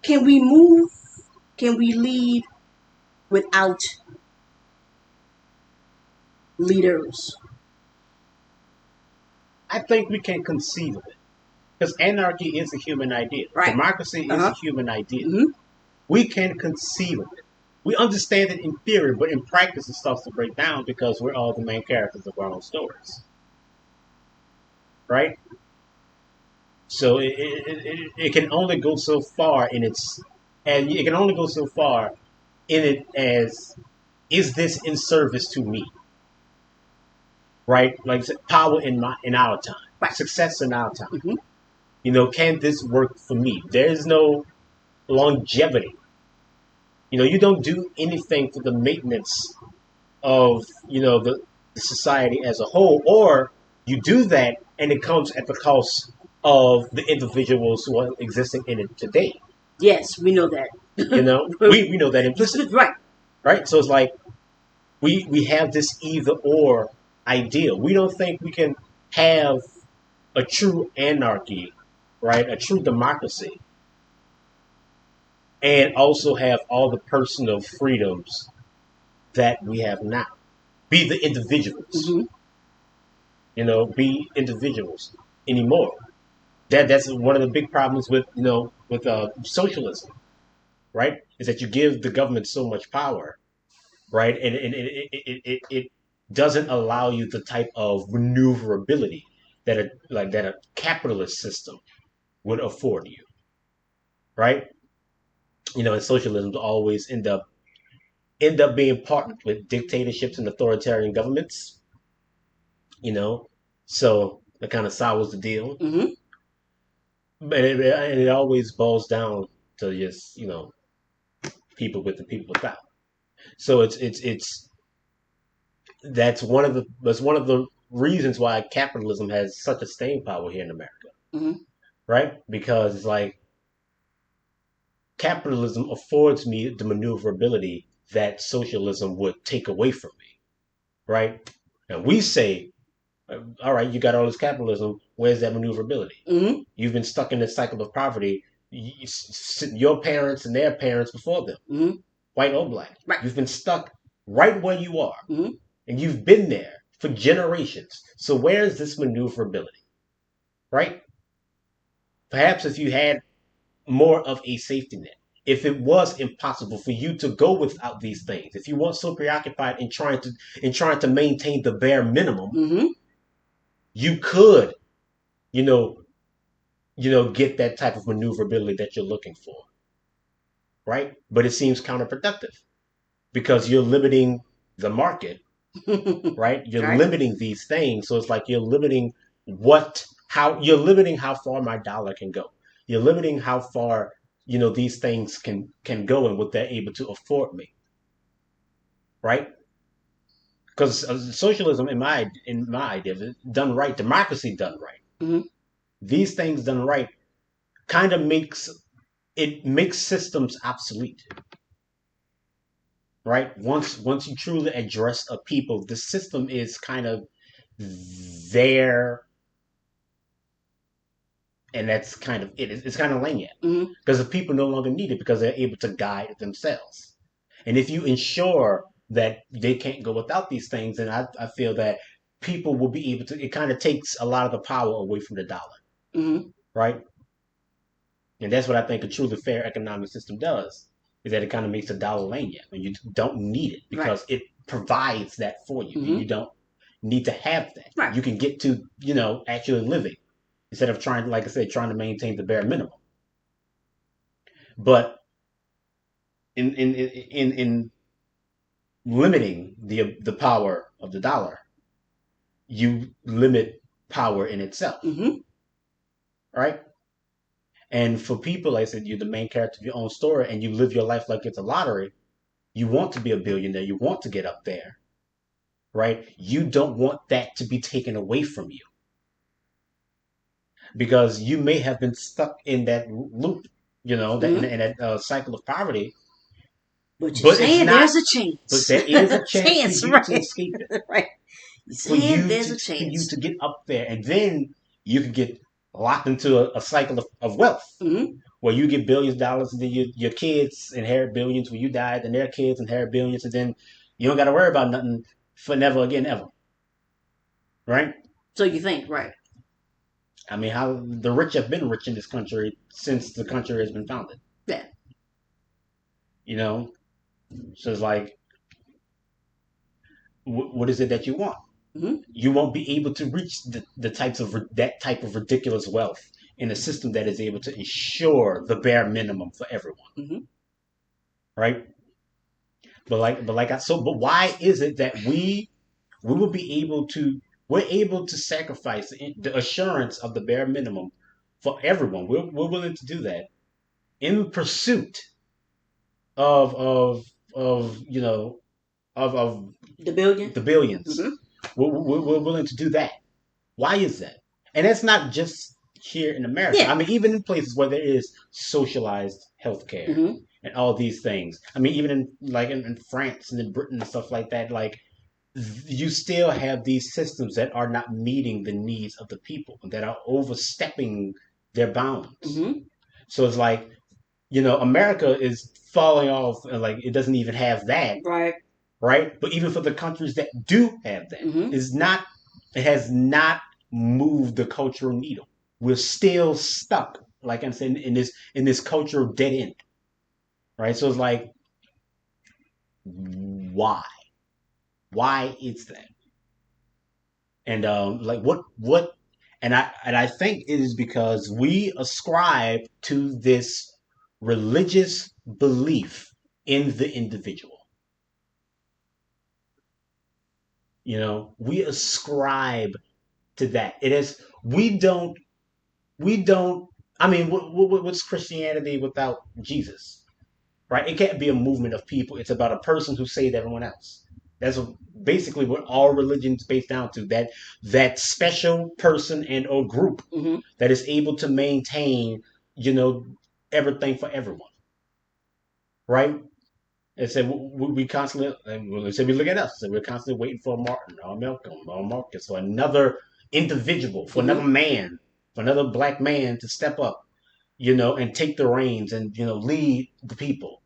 [SPEAKER 2] can we move, can we lead without leaders?
[SPEAKER 1] I think we can conceive of it because anarchy is a human idea.
[SPEAKER 2] Right.
[SPEAKER 1] Democracy is a
[SPEAKER 2] Uh-huh.
[SPEAKER 1] human idea.
[SPEAKER 2] Mm-hmm.
[SPEAKER 1] We can conceive of it. We understand it in theory, but in practice, it starts to break down because we're all the main characters of our own stories, right? So it can only go so far in its, and it can only go so far in it as, is this in service to me, right? Like I said, power in our time,
[SPEAKER 2] Right.
[SPEAKER 1] success in our time.
[SPEAKER 2] Mm-hmm.
[SPEAKER 1] Can this work for me? There is no longevity. You don't do anything for the maintenance of the society as a whole, or you do that and it comes at the cost of the individuals who are existing in it today.
[SPEAKER 2] Yes, we know that.
[SPEAKER 1] We know that implicitly,
[SPEAKER 2] Right.
[SPEAKER 1] right? So it's like we have this either or idea. We don't think we can have a true anarchy, right? A true democracy, and also have all the personal freedoms that we have now. Be the individuals,
[SPEAKER 2] Mm-hmm.
[SPEAKER 1] be individuals anymore. That's one of the big problems with with socialism, right? Is that you give the government so much power, right? And it doesn't allow you the type of maneuverability that a capitalist system would afford you, right? And socialism always end up being partnered with dictatorships and authoritarian governments, you know. So that kind of sours the deal.
[SPEAKER 2] Mm-hmm.
[SPEAKER 1] And it always boils down to just, people with and people without. So it's that's one of the reasons why capitalism has such a staying power here in America,
[SPEAKER 2] Mm-hmm.
[SPEAKER 1] right? Because it's like capitalism affords me the maneuverability that socialism would take away from me, right? And we say, all right, you got all this capitalism. Where's that maneuverability?
[SPEAKER 2] Mm-hmm.
[SPEAKER 1] You've been stuck in this cycle of poverty. Your parents and their parents before them,
[SPEAKER 2] Mm-hmm.
[SPEAKER 1] white or black,
[SPEAKER 2] Right.
[SPEAKER 1] you've been stuck right where you are,
[SPEAKER 2] Mm-hmm.
[SPEAKER 1] and you've been there for generations. So where's this maneuverability, right? Perhaps if you had more of a safety net, if it was impossible for you to go without these things, if you weren't so preoccupied in trying to maintain the bare minimum,
[SPEAKER 2] Mm-hmm.
[SPEAKER 1] you could, you know, get that type of maneuverability that you're looking for, right? But it seems counterproductive because you're limiting the market, right? You're
[SPEAKER 2] Right.
[SPEAKER 1] limiting these things. So it's like you're limiting how far my dollar can go. You're limiting how far, these things can go and what they're able to afford me, right? Because socialism, in my idea, done right, democracy done right,
[SPEAKER 2] Mm-hmm.
[SPEAKER 1] these things done right, kind of makes systems obsolete, right? Once you truly address a people, the system is kind of there, and that's kind of it. It's kind of lame yet
[SPEAKER 2] Mm-hmm.
[SPEAKER 1] because the people no longer need it because they're able to guide themselves. And if you ensure that they can't go without these things, then I feel that people will be able to. It kind of takes a lot of the power away from the dollar,
[SPEAKER 2] Mm-hmm.
[SPEAKER 1] right? And that's what I think a truly fair economic system does, is that it kind of makes the dollar lenient, and you don't need it
[SPEAKER 2] Right.
[SPEAKER 1] because it provides that for you, and
[SPEAKER 2] Mm-hmm.
[SPEAKER 1] you don't need to have that.
[SPEAKER 2] Right.
[SPEAKER 1] You can get to, actually living instead of trying, like I said, trying to maintain the bare minimum. But in limiting the power of the dollar, you limit power in itself,
[SPEAKER 2] Mm-hmm.
[SPEAKER 1] right? And for people, like I said, you're the main character of your own story, and you live your life like it's a lottery. You want to be a billionaire. You want to get up there, right? You don't want that to be taken away from you because you may have been stuck in that loop, that in,
[SPEAKER 2] Mm-hmm.
[SPEAKER 1] in that cycle of poverty.
[SPEAKER 2] But you're
[SPEAKER 1] But it's
[SPEAKER 2] saying
[SPEAKER 1] not.
[SPEAKER 2] there's a
[SPEAKER 1] But
[SPEAKER 2] chance.
[SPEAKER 1] there is a chance for
[SPEAKER 2] Chance,
[SPEAKER 1] you to
[SPEAKER 2] right?
[SPEAKER 1] escape it,
[SPEAKER 2] Right. You're
[SPEAKER 1] for
[SPEAKER 2] saying
[SPEAKER 1] you
[SPEAKER 2] there's
[SPEAKER 1] to
[SPEAKER 2] a
[SPEAKER 1] for you
[SPEAKER 2] chance.
[SPEAKER 1] to get up there, and then you could get locked into a cycle of wealth
[SPEAKER 2] Mm-hmm.
[SPEAKER 1] where you get billions of dollars, and then your kids inherit billions when you die, and their kids inherit billions, and then you don't got to worry about nothing for never again ever, right?
[SPEAKER 2] So you think, right?
[SPEAKER 1] I mean, how the rich have been rich in this country since the country has been founded,
[SPEAKER 2] Yeah.
[SPEAKER 1] you know. So it's like, what is it that you want?
[SPEAKER 2] Mm-hmm.
[SPEAKER 1] You won't be able to reach the that type of ridiculous wealth in a system that is able to ensure the bare minimum for everyone,
[SPEAKER 2] Mm-hmm.
[SPEAKER 1] right? But why is it that we will be able to we're able to sacrifice the assurance of the bare minimum for everyone? We're willing to do that in pursuit of of you know of
[SPEAKER 2] The billion.
[SPEAKER 1] the billions.
[SPEAKER 2] Mm-hmm.
[SPEAKER 1] We're willing to do that. Why is that? And that's not just here in America.
[SPEAKER 2] Yeah.
[SPEAKER 1] I mean, even in places where there is socialized healthcare
[SPEAKER 2] Mm-hmm.
[SPEAKER 1] and all these things. I mean, even in France and in Britain and stuff like that, like you still have these systems that are not meeting the needs of the people, that are overstepping their bounds.
[SPEAKER 2] Mm-hmm.
[SPEAKER 1] So it's like, America is falling off, and like it doesn't even have that,
[SPEAKER 2] Right.
[SPEAKER 1] right? But even for the countries that do have that,
[SPEAKER 2] Mm-hmm.
[SPEAKER 1] it has not moved the cultural needle. we're still stuck, like I'm saying, in this cultural dead end, right? So it's like, why? Why is that? And like and I think it is because we ascribe to this religious belief in the individual. We ascribe to that. It is we don't. I mean, what's Christianity without Jesus? Right? It can't be a movement of people. It's about a person who saved everyone else. That's basically what all religions based down to. That special person and or group
[SPEAKER 2] Mm-hmm.
[SPEAKER 1] that is able to maintain, you know, everything for everyone. Right? It said we constantly. It said we look at us. So we're constantly waiting for Martin or Malcolm or Marcus or another individual, for another
[SPEAKER 2] Mm-hmm.
[SPEAKER 1] man, for another black man to step up, and take the reins and lead the people.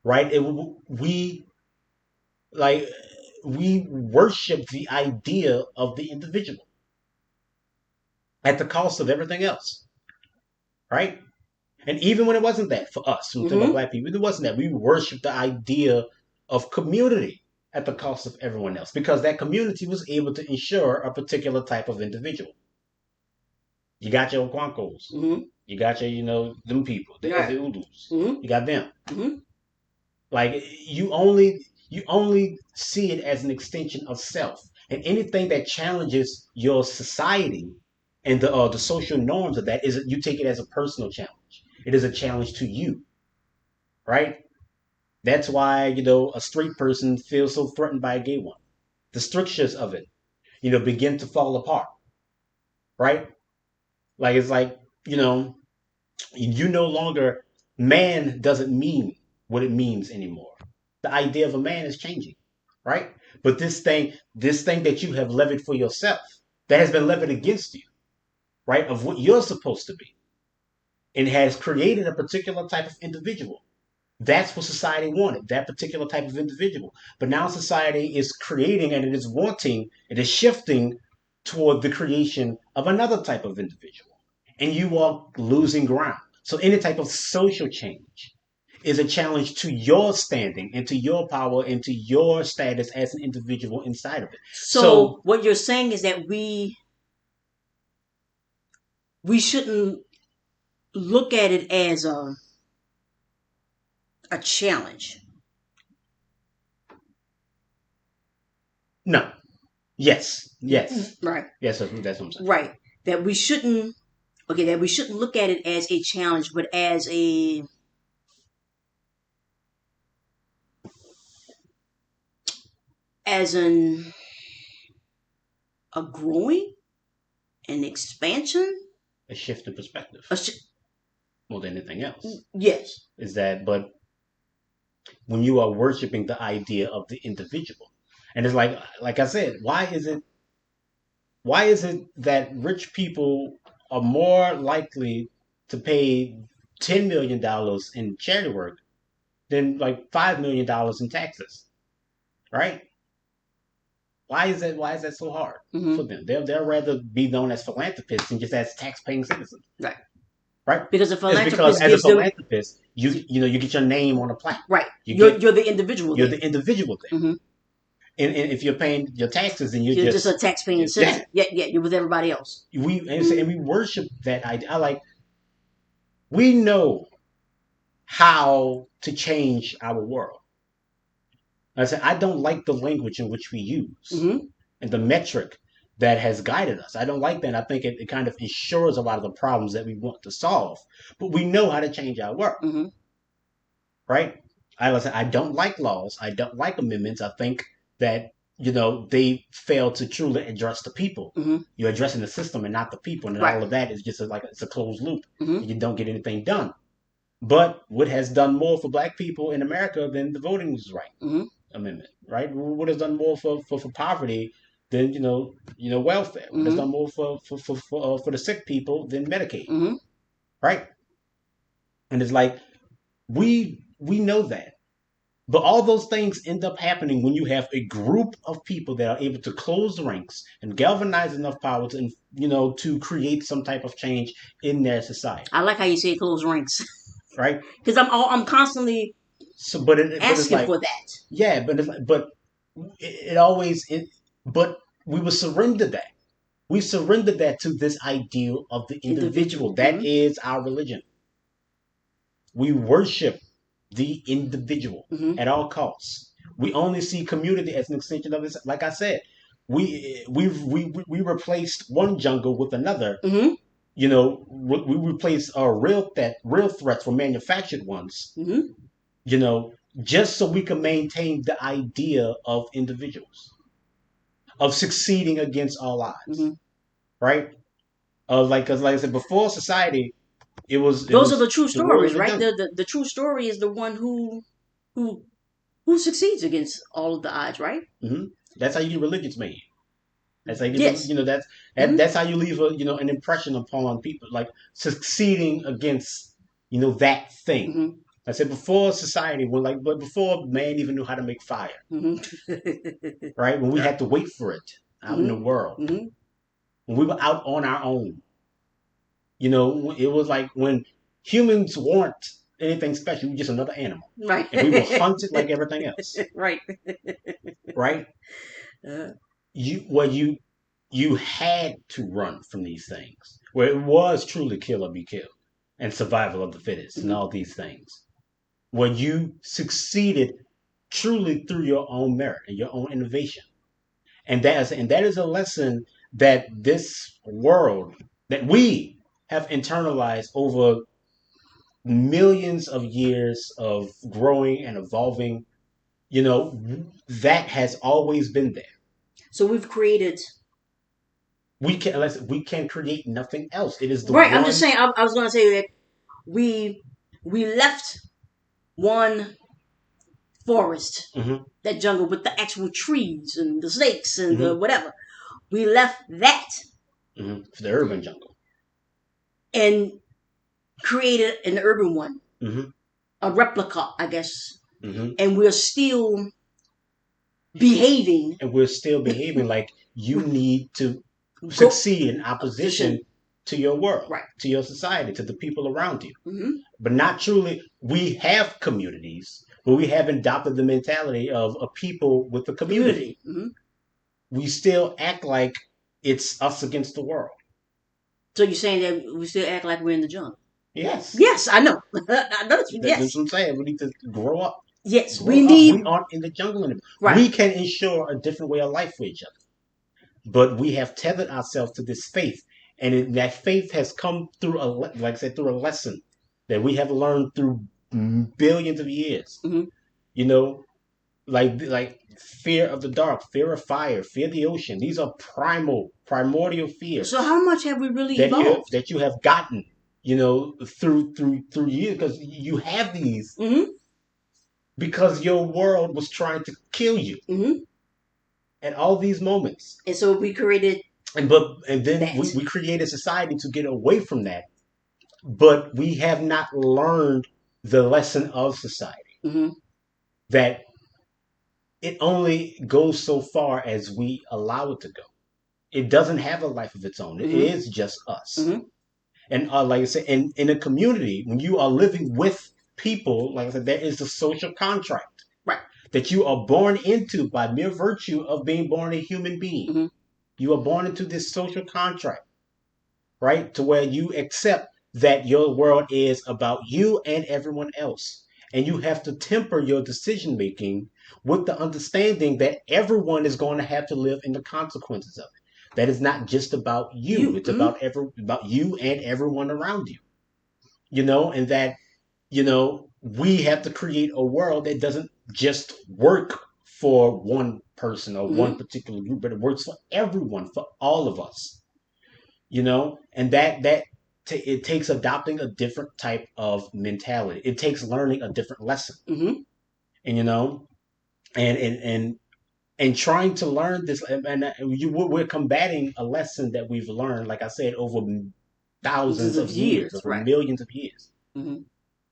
[SPEAKER 1] Right? We like we worship the idea of the individual at the cost of everything else, right? And even when it wasn't that for us, when we talk about
[SPEAKER 2] Mm-hmm.
[SPEAKER 1] black people, it wasn't that. We worshiped the idea of community at the cost of everyone else because that community was able to ensure a particular type of individual. You got your Oquancos,
[SPEAKER 2] Mm-hmm.
[SPEAKER 1] you got your, them people, the
[SPEAKER 2] Right.
[SPEAKER 1] Ulus,
[SPEAKER 2] Mm-hmm.
[SPEAKER 1] you got them.
[SPEAKER 2] Mm-hmm.
[SPEAKER 1] Like you only see it as an extension of self, and anything that challenges your society and the social norms of that is you take it as a personal challenge. It is a challenge to you, right? That's why a straight person feels so threatened by a gay one. The strictures of it, begin to fall apart, right? Like it's like you no longer man doesn't mean what it means anymore. The idea of a man is changing, right? But this thing that you have levied for yourself, that has been levied against you, right? Of what you're supposed to be, and has created a particular type of individual. That's what society wanted, that particular type of individual. But now society is creating and it is shifting toward the creation of another type of individual. And you are losing ground. So any type of social change is a challenge to your standing and to your power and to your status as an individual inside of it.
[SPEAKER 2] So
[SPEAKER 1] So
[SPEAKER 2] what you're saying is that we shouldn't look at it as a challenge.
[SPEAKER 1] no, yes, yes,
[SPEAKER 2] Right.
[SPEAKER 1] yes. That's what I'm saying.
[SPEAKER 2] Right. That we shouldn't that we shouldn't look at it as a challenge, but as a growing, an expansion.
[SPEAKER 1] A shift in perspective
[SPEAKER 2] A
[SPEAKER 1] more than anything else
[SPEAKER 2] yes.
[SPEAKER 1] is that. But when you are worshiping the idea of the individual, and it's like I said, why is it that rich people are more likely to pay $10 million in charity work than like $5 million in taxes, right? Why is that so hard
[SPEAKER 2] Mm-hmm.
[SPEAKER 1] for them? They'll rather be known as philanthropists than just as tax-paying citizens,
[SPEAKER 2] Right.
[SPEAKER 1] right?
[SPEAKER 2] Because a
[SPEAKER 1] It's because
[SPEAKER 2] philanthropist
[SPEAKER 1] as a
[SPEAKER 2] gives them
[SPEAKER 1] philanthropist, you get your name on a plaque.
[SPEAKER 2] right.
[SPEAKER 1] You get
[SPEAKER 2] You're the individual
[SPEAKER 1] you're
[SPEAKER 2] there.
[SPEAKER 1] the individual there.
[SPEAKER 2] Mm-hmm.
[SPEAKER 1] And if you're paying your taxes, then you're
[SPEAKER 2] You're just a
[SPEAKER 1] just
[SPEAKER 2] tax-paying
[SPEAKER 1] yeah.
[SPEAKER 2] citizen. Yeah, yeah. You're with everybody else.
[SPEAKER 1] We worship that idea. We know how to change our world. I said I don't like the language in which we use
[SPEAKER 2] Mm-hmm.
[SPEAKER 1] and the metric that has guided us. I don't like that. I think it kind of ensures a lot of the problems that we want to solve. But we know how to change our world,
[SPEAKER 2] Mm-hmm.
[SPEAKER 1] right? I don't like laws. I don't like amendments. I think that they fail to truly address the people.
[SPEAKER 2] Mm-hmm.
[SPEAKER 1] You're addressing the system and not the people, and
[SPEAKER 2] Right.
[SPEAKER 1] all of that is just like it's a closed loop.
[SPEAKER 2] Mm-hmm.
[SPEAKER 1] You don't get anything done. But what has done more for Black people in America than the Voting Rights
[SPEAKER 2] Mm-hmm.
[SPEAKER 1] Amendment, right? What has done more for poverty than welfare? What has
[SPEAKER 2] Mm-hmm.
[SPEAKER 1] done more for the sick people than Medicaid,
[SPEAKER 2] Mm-hmm.
[SPEAKER 1] right? And it's like we know that, But all those things end up happening when you have a group of people that are able to close ranks and galvanize enough power to, to create some type of change in their society,
[SPEAKER 2] I like how you say close ranks
[SPEAKER 1] right?
[SPEAKER 2] because I'm constantly
[SPEAKER 1] So, but it's
[SPEAKER 2] asking
[SPEAKER 1] like,
[SPEAKER 2] for that.
[SPEAKER 1] yeah, but it always but we will surrender that. We surrender that to this ideal of the individual.
[SPEAKER 2] Individual.
[SPEAKER 1] That is our religion. We worship the individual
[SPEAKER 2] Mm-hmm.
[SPEAKER 1] at all costs. We only see community as an extension of this. Like I said, we replaced one jungle with another.
[SPEAKER 2] Mm-hmm.
[SPEAKER 1] We replaced our real threats for manufactured ones.
[SPEAKER 2] Mm-hmm.
[SPEAKER 1] You know, just so we can maintain the idea of individuals, of succeeding against all odds,
[SPEAKER 2] Mm-hmm.
[SPEAKER 1] right? Of like, because like I said before, society, it was it
[SPEAKER 2] Those are
[SPEAKER 1] was
[SPEAKER 2] the true
[SPEAKER 1] the world of
[SPEAKER 2] stories,
[SPEAKER 1] the
[SPEAKER 2] right?
[SPEAKER 1] jungle.
[SPEAKER 2] The true story is the one who who succeeds against all of the odds, right?
[SPEAKER 1] Hmm. That's how you get religions made. That's how you get,
[SPEAKER 2] Yes. Mm-hmm.
[SPEAKER 1] that's how you leave an impression upon people, like succeeding against that thing.
[SPEAKER 2] Mm-hmm.
[SPEAKER 1] I said before society, but before man even knew how to make fire,
[SPEAKER 2] Mm-hmm.
[SPEAKER 1] right? When we had to wait for it out in the world,
[SPEAKER 2] Mm-hmm.
[SPEAKER 1] when we were out on our own, it was like when humans weren't anything special, we were just another animal,
[SPEAKER 2] Right.
[SPEAKER 1] and we were hunted like everything else,
[SPEAKER 2] Right.
[SPEAKER 1] right?
[SPEAKER 2] Uh,
[SPEAKER 1] You had to run from these things, where it was truly kill or be killed, and survival of the fittest, and
[SPEAKER 2] mm-hmm.
[SPEAKER 1] all these things, where you succeeded truly through your own merit and your own innovation, and that is a lesson that this world, that we have internalized over millions of years of growing and evolving. That has always been there.
[SPEAKER 2] So we've created.
[SPEAKER 1] We can create nothing else. It is the
[SPEAKER 2] Right. I'm just
[SPEAKER 1] one.
[SPEAKER 2] saying. I was going to say that we we left one forest,
[SPEAKER 1] Hmm.
[SPEAKER 2] that jungle with the actual trees and the snakes and the
[SPEAKER 1] Hmm.
[SPEAKER 2] whatever. We left that
[SPEAKER 1] Hmm. The urban jungle.
[SPEAKER 2] and created an urban one,
[SPEAKER 1] Hmm.
[SPEAKER 2] a replica, I guess.
[SPEAKER 1] Hmm.
[SPEAKER 2] And we're still behaving.
[SPEAKER 1] And we're still behaving like you need to
[SPEAKER 2] Go
[SPEAKER 1] succeed in
[SPEAKER 2] opposition.
[SPEAKER 1] opposition to your world,
[SPEAKER 2] Right.
[SPEAKER 1] to your society, to the people around you.
[SPEAKER 2] Mm-hmm.
[SPEAKER 1] But not truly. We have communities, but we haven't adopted the mentality of a people with a community.
[SPEAKER 2] Community. Mm-hmm.
[SPEAKER 1] We still act like it's us against the world.
[SPEAKER 2] So you're saying that we still act like we're in the jungle?
[SPEAKER 1] Yes.
[SPEAKER 2] Yes, I know. I know.
[SPEAKER 1] That's
[SPEAKER 2] Yes.
[SPEAKER 1] what I'm saying. We need to grow up.
[SPEAKER 2] Yes,
[SPEAKER 1] Grow
[SPEAKER 2] we
[SPEAKER 1] up. We
[SPEAKER 2] need.
[SPEAKER 1] aren't in the jungle anymore.
[SPEAKER 2] Right.
[SPEAKER 1] We can ensure a different way of life for each other. But we have tethered ourselves to this faith, and that faith has come through like I said, through a lesson that we have learned through billions of years.
[SPEAKER 2] Mm-hmm.
[SPEAKER 1] You know, like fear of the dark, fear of fire, fear of the ocean. These are primordial
[SPEAKER 2] So
[SPEAKER 1] fears
[SPEAKER 2] how much have we really
[SPEAKER 1] that you
[SPEAKER 2] evolved?
[SPEAKER 1] that you have gotten, through years, because you have these
[SPEAKER 2] Mm-hmm.
[SPEAKER 1] because your world was trying to kill you
[SPEAKER 2] Mm-hmm.
[SPEAKER 1] at all these moments.
[SPEAKER 2] And so we created
[SPEAKER 1] And then
[SPEAKER 2] that.
[SPEAKER 1] we created society to get away from that, but we have not learned the lesson of society,
[SPEAKER 2] Mm-hmm.
[SPEAKER 1] that it only goes so far as we allow it to go. It doesn't have a life of its own. It
[SPEAKER 2] Mm-hmm.
[SPEAKER 1] is just us.
[SPEAKER 2] Mm-hmm.
[SPEAKER 1] And like I said, in a community, when you are living with people, like I said, there is a social contract
[SPEAKER 2] Right.
[SPEAKER 1] that you are born into by mere virtue of being born a human being.
[SPEAKER 2] Mm-hmm.
[SPEAKER 1] You are born into this social contract, right? To where you accept that your world is about you and everyone else. And you have to temper your decision making with the understanding that everyone is going to have to live in the consequences of it. That is not just about you.
[SPEAKER 2] You.
[SPEAKER 1] It's
[SPEAKER 2] Mm-hmm.
[SPEAKER 1] about you and everyone around you. And that, we have to create a world that doesn't just work for one person or one
[SPEAKER 2] Mm-hmm.
[SPEAKER 1] particular group, but it works for everyone, for all of us. And it takes adopting a different type of mentality. It takes learning a different lesson,
[SPEAKER 2] Mm-hmm.
[SPEAKER 1] and and trying to learn this, we're combating a lesson that we've learned, like I said, over
[SPEAKER 2] Thousands
[SPEAKER 1] thousands
[SPEAKER 2] of
[SPEAKER 1] of years,
[SPEAKER 2] years.
[SPEAKER 1] over
[SPEAKER 2] Right.
[SPEAKER 1] millions of years,
[SPEAKER 2] Mm-hmm.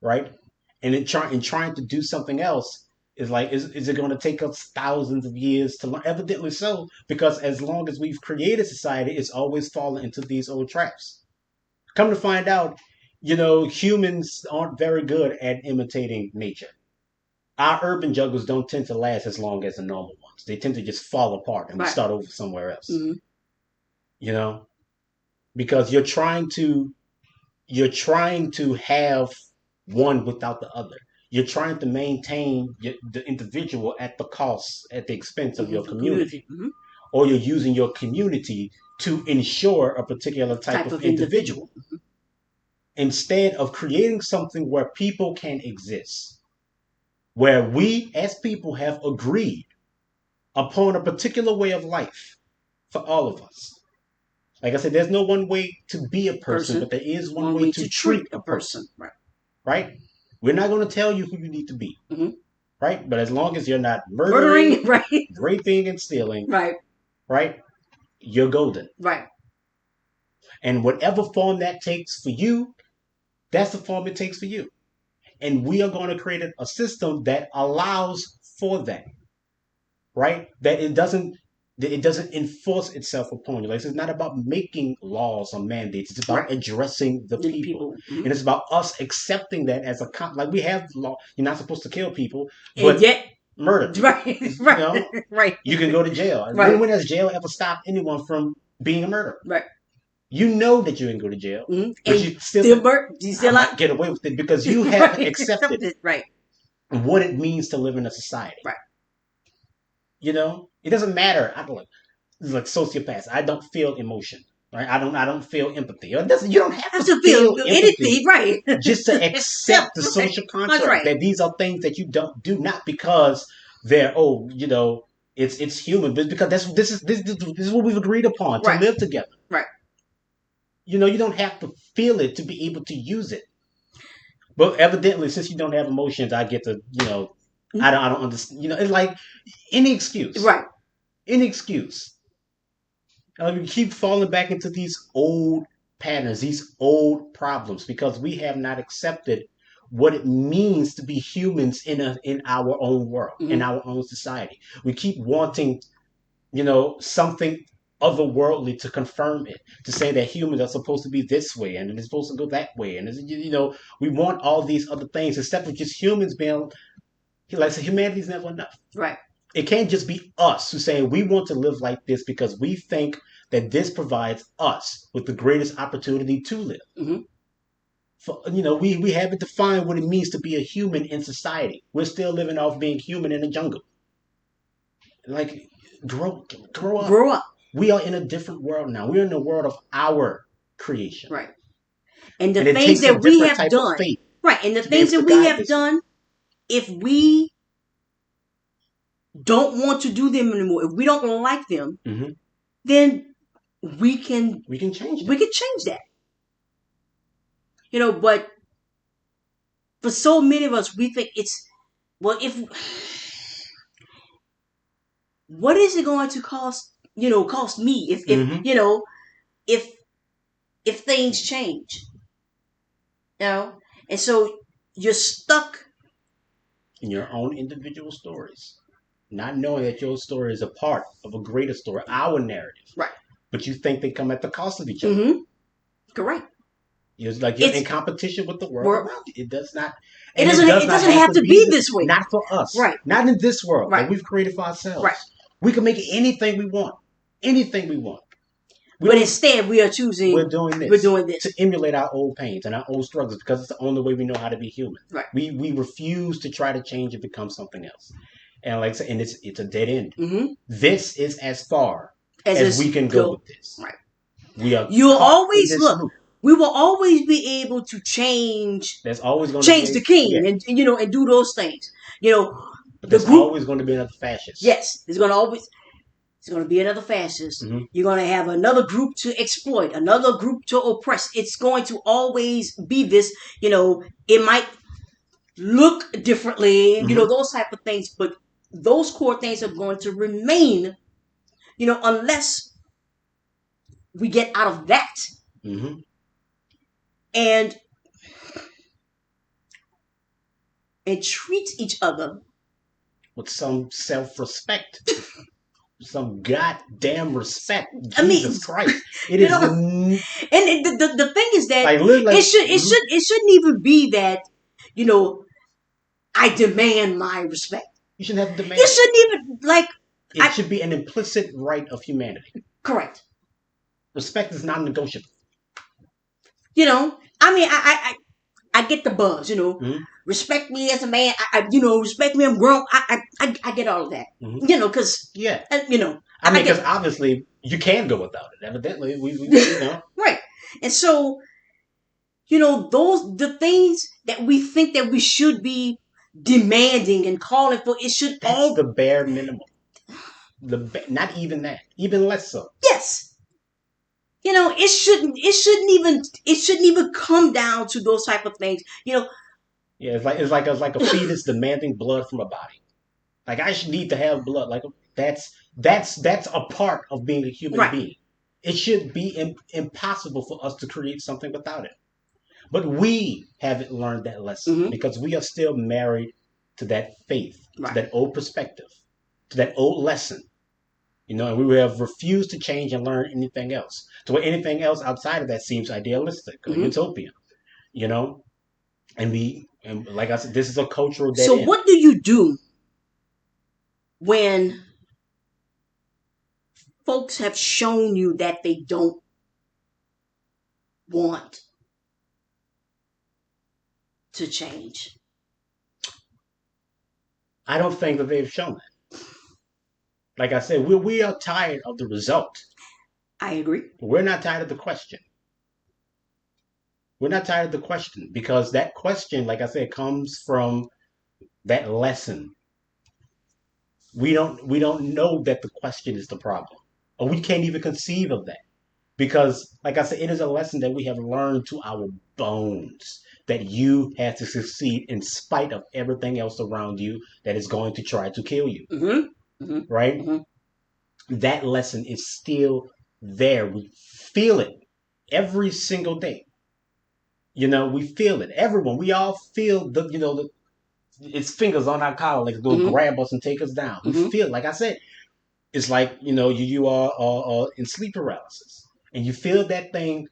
[SPEAKER 1] right? And in trying to do something else, Is it going to take us thousands of years to learn? Evidently so, because as long as we've created society, it's always fallen into these old traps. Come to find out, humans aren't very good at imitating nature. Our urban jungles don't tend to last as long as the normal ones. They tend to just fall apart and we
[SPEAKER 2] Right.
[SPEAKER 1] start over somewhere else.
[SPEAKER 2] Mm-hmm.
[SPEAKER 1] You know, because you're trying to have one without the other. You're trying to maintain the individual at the expense of
[SPEAKER 2] Mm-hmm.
[SPEAKER 1] your
[SPEAKER 2] The community.
[SPEAKER 1] community,
[SPEAKER 2] Mm-hmm.
[SPEAKER 1] or you're using your community to ensure a particular type
[SPEAKER 2] Type
[SPEAKER 1] of
[SPEAKER 2] of
[SPEAKER 1] individual
[SPEAKER 2] individual.
[SPEAKER 1] instead of creating something where people can exist, where we as people have agreed upon a particular way of life for all of us. Like I said, there's no one way to be a person,
[SPEAKER 2] Person.
[SPEAKER 1] but there is one
[SPEAKER 2] One
[SPEAKER 1] way
[SPEAKER 2] way
[SPEAKER 1] to
[SPEAKER 2] to
[SPEAKER 1] treat
[SPEAKER 2] treat a
[SPEAKER 1] a person,
[SPEAKER 2] person. Right.
[SPEAKER 1] right? We're not going to tell you who you need to be,
[SPEAKER 2] Mm-hmm.
[SPEAKER 1] right? But as long as you're not murdering,
[SPEAKER 2] Murdering. Right.
[SPEAKER 1] raping, and stealing,
[SPEAKER 2] Right.
[SPEAKER 1] right, you're golden.
[SPEAKER 2] Right.
[SPEAKER 1] And whatever form that takes for you, that's the form it takes for you. And we are going to create a system that allows for that, right? That it doesn't enforce itself upon you. Like it's not about making laws or mandates. It's about
[SPEAKER 2] Right.
[SPEAKER 1] addressing the
[SPEAKER 2] The
[SPEAKER 1] people,
[SPEAKER 2] people. Mm-hmm.
[SPEAKER 1] and it's about us accepting that as like we have law. You're not supposed to kill people,
[SPEAKER 2] And
[SPEAKER 1] but
[SPEAKER 2] yet.
[SPEAKER 1] murder,
[SPEAKER 2] Right. Right. Right.
[SPEAKER 1] you can go to jail.
[SPEAKER 2] Right.
[SPEAKER 1] When has jail ever stopped anyone from being a murderer?
[SPEAKER 2] Right.
[SPEAKER 1] You know that you can go to jail,
[SPEAKER 2] Mm-hmm.
[SPEAKER 1] but
[SPEAKER 2] And
[SPEAKER 1] you still
[SPEAKER 2] still
[SPEAKER 1] think,
[SPEAKER 2] murder. You
[SPEAKER 1] I
[SPEAKER 2] still
[SPEAKER 1] might
[SPEAKER 2] not.
[SPEAKER 1] get away with it because you have
[SPEAKER 2] Right.
[SPEAKER 1] accepted
[SPEAKER 2] Right.
[SPEAKER 1] what it means to live in a society.
[SPEAKER 2] Right.
[SPEAKER 1] It doesn't matter. I don't like sociopaths. I don't feel emotion. Right? I don't feel empathy. You don't have
[SPEAKER 2] I
[SPEAKER 1] to
[SPEAKER 2] still feel
[SPEAKER 1] feel
[SPEAKER 2] anything.
[SPEAKER 1] empathy
[SPEAKER 2] Right.
[SPEAKER 1] just to
[SPEAKER 2] Except.
[SPEAKER 1] accept the
[SPEAKER 2] Right.
[SPEAKER 1] social
[SPEAKER 2] That's
[SPEAKER 1] contract
[SPEAKER 2] right.
[SPEAKER 1] that these are things that you don't do, not because they're it's human, but because this is what we've agreed upon to
[SPEAKER 2] Right.
[SPEAKER 1] live together.
[SPEAKER 2] Right.
[SPEAKER 1] You don't have to feel it to be able to use it. But evidently, since you don't have emotions, I get to I don't understand. It's like any excuse,
[SPEAKER 2] Right.
[SPEAKER 1] any excuse. We keep falling back into these old patterns, these old problems, because we have not accepted what it means to be humans in our own world, in
[SPEAKER 2] Mm-hmm.
[SPEAKER 1] our own society. We keep wanting, something otherworldly to confirm it, to say that humans are supposed to be this way and it's supposed to go that way, and we want all these other things instead of just humans being like I said, humanity's never enough.
[SPEAKER 2] Right.
[SPEAKER 1] It can't just be us who say we want to live like this because we think that this provides us with the greatest opportunity to live.
[SPEAKER 2] Mm-hmm.
[SPEAKER 1] We haven't defined what it means to be a human in society. We're still living off being human in the jungle. Like, grow up.
[SPEAKER 2] Grow up.
[SPEAKER 1] We are in a different world now. We're in the world of our creation.
[SPEAKER 2] Right. And the
[SPEAKER 1] And it
[SPEAKER 2] things
[SPEAKER 1] takes a
[SPEAKER 2] that we
[SPEAKER 1] different
[SPEAKER 2] have
[SPEAKER 1] type of
[SPEAKER 2] done.
[SPEAKER 1] faith
[SPEAKER 2] Right. And the
[SPEAKER 1] to be
[SPEAKER 2] things
[SPEAKER 1] able
[SPEAKER 2] that
[SPEAKER 1] to
[SPEAKER 2] we
[SPEAKER 1] guide
[SPEAKER 2] have
[SPEAKER 1] this.
[SPEAKER 2] done, if we don't want to do them anymore, if we don't like them,
[SPEAKER 1] Mm-hmm.
[SPEAKER 2] then we can
[SPEAKER 1] change that.
[SPEAKER 2] we can change that. But for so many of us, we think it's if what is it going to cost me
[SPEAKER 1] Mm-hmm.
[SPEAKER 2] if if things change, and so you're stuck.
[SPEAKER 1] In your own individual stories, not knowing that your story is a part of a greater story, our narrative.
[SPEAKER 2] Right.
[SPEAKER 1] But you think they come at the cost of each other.
[SPEAKER 2] Mm-hmm. Correct.
[SPEAKER 1] It's like you're in competition with the world around you. It does not.
[SPEAKER 2] It
[SPEAKER 1] And
[SPEAKER 2] doesn't. It doesn't have to be this way.
[SPEAKER 1] Not for us.
[SPEAKER 2] Right.
[SPEAKER 1] Not in this world
[SPEAKER 2] Right.
[SPEAKER 1] that we've created for ourselves.
[SPEAKER 2] Right.
[SPEAKER 1] We can make anything we want. Anything we want.
[SPEAKER 2] But instead, we are choosing.
[SPEAKER 1] We're doing this to emulate our old pains and our old struggles because it's the only way we know how to be human.
[SPEAKER 2] Right.
[SPEAKER 1] We refuse to try to change and become something else. And like I said, and it's a dead end.
[SPEAKER 2] Mm-hmm.
[SPEAKER 1] This is as far as we can go with this.
[SPEAKER 2] Right.
[SPEAKER 1] We are.
[SPEAKER 2] You'll always
[SPEAKER 1] loop.
[SPEAKER 2] We will always be able to change.
[SPEAKER 1] There's always going
[SPEAKER 2] to change the king,
[SPEAKER 1] yeah.
[SPEAKER 2] and do those things.
[SPEAKER 1] But there's always going to be another fascist.
[SPEAKER 2] Yes, there's going to be another fascist.
[SPEAKER 1] Mm-hmm.
[SPEAKER 2] You're going to have another group to exploit, another group to oppress. It's going to always be this. It might look differently,
[SPEAKER 1] Mm-hmm.
[SPEAKER 2] Those type of things, but those core things are going to remain. Unless we get out of that.
[SPEAKER 1] Mm-hmm.
[SPEAKER 2] And treat each other
[SPEAKER 1] with some self-respect, some goddamn respect.
[SPEAKER 2] I mean,
[SPEAKER 1] Jesus Christ. It
[SPEAKER 2] you
[SPEAKER 1] is
[SPEAKER 2] know, and the thing is that
[SPEAKER 1] like literally
[SPEAKER 2] it shouldn't even be that, you know, I demand my respect.
[SPEAKER 1] you shouldn't have to
[SPEAKER 2] You
[SPEAKER 1] demand it.
[SPEAKER 2] shouldn't even like
[SPEAKER 1] It
[SPEAKER 2] I
[SPEAKER 1] should be an implicit right of humanity.
[SPEAKER 2] correct.
[SPEAKER 1] Respect is non-negotiable.
[SPEAKER 2] You know, I mean, I get the buzz. You know,
[SPEAKER 1] Mm-hmm.
[SPEAKER 2] respect me as a man. Respect me. I'm grown. I get all of that.
[SPEAKER 1] Mm-hmm.
[SPEAKER 2] You know, because
[SPEAKER 1] Yeah. I
[SPEAKER 2] I
[SPEAKER 1] mean,
[SPEAKER 2] get
[SPEAKER 1] because obviously you can go without it. Evidently, we
[SPEAKER 2] right. And so, the things that we think that we should be demanding and calling for, it should
[SPEAKER 1] that's
[SPEAKER 2] all
[SPEAKER 1] the bare minimum. Not even that, even less so.
[SPEAKER 2] yes. It shouldn't even come down to those type of things.
[SPEAKER 1] Yeah, it's like a fetus demanding blood from a body. Like I should need to have blood. Like that's a part of being a human
[SPEAKER 2] Right.
[SPEAKER 1] being. It should be impossible for us to create something without it. But we haven't learned that lesson
[SPEAKER 2] Mm-hmm.
[SPEAKER 1] because we are still married to that faith, to
[SPEAKER 2] Right.
[SPEAKER 1] that old perspective, to that old lesson. And we have refused to change and learn anything else. To where anything else outside of that seems idealistic or
[SPEAKER 2] Mm-hmm.
[SPEAKER 1] utopian. You know, and like I said, this is a cultural dead
[SPEAKER 2] So
[SPEAKER 1] end.
[SPEAKER 2] what do you do when folks have shown you that they don't want to change?
[SPEAKER 1] I don't think that they've shown that. Like I said, we are tired of the result.
[SPEAKER 2] I agree.
[SPEAKER 1] We're not tired of the question. We're not tired of the question because that question, like I said, comes from that lesson. We don't know that the question is the problem, or we can't even conceive of that because, like I said, it is a lesson that we have learned to our bones that you have to succeed in spite of everything else around you that is going to try to kill you.
[SPEAKER 2] Mm-hmm. Mm-hmm.
[SPEAKER 1] Right?
[SPEAKER 2] Mm-hmm.
[SPEAKER 1] That lesson is still there. We feel it every single day. We feel it. Everyone, we all feel its fingers on our collar, like it's going to
[SPEAKER 2] Mm-hmm.
[SPEAKER 1] grab us and take us down. We
[SPEAKER 2] Mm-hmm.
[SPEAKER 1] feel, like I said, it's like you are in sleep paralysis, and you feel that thing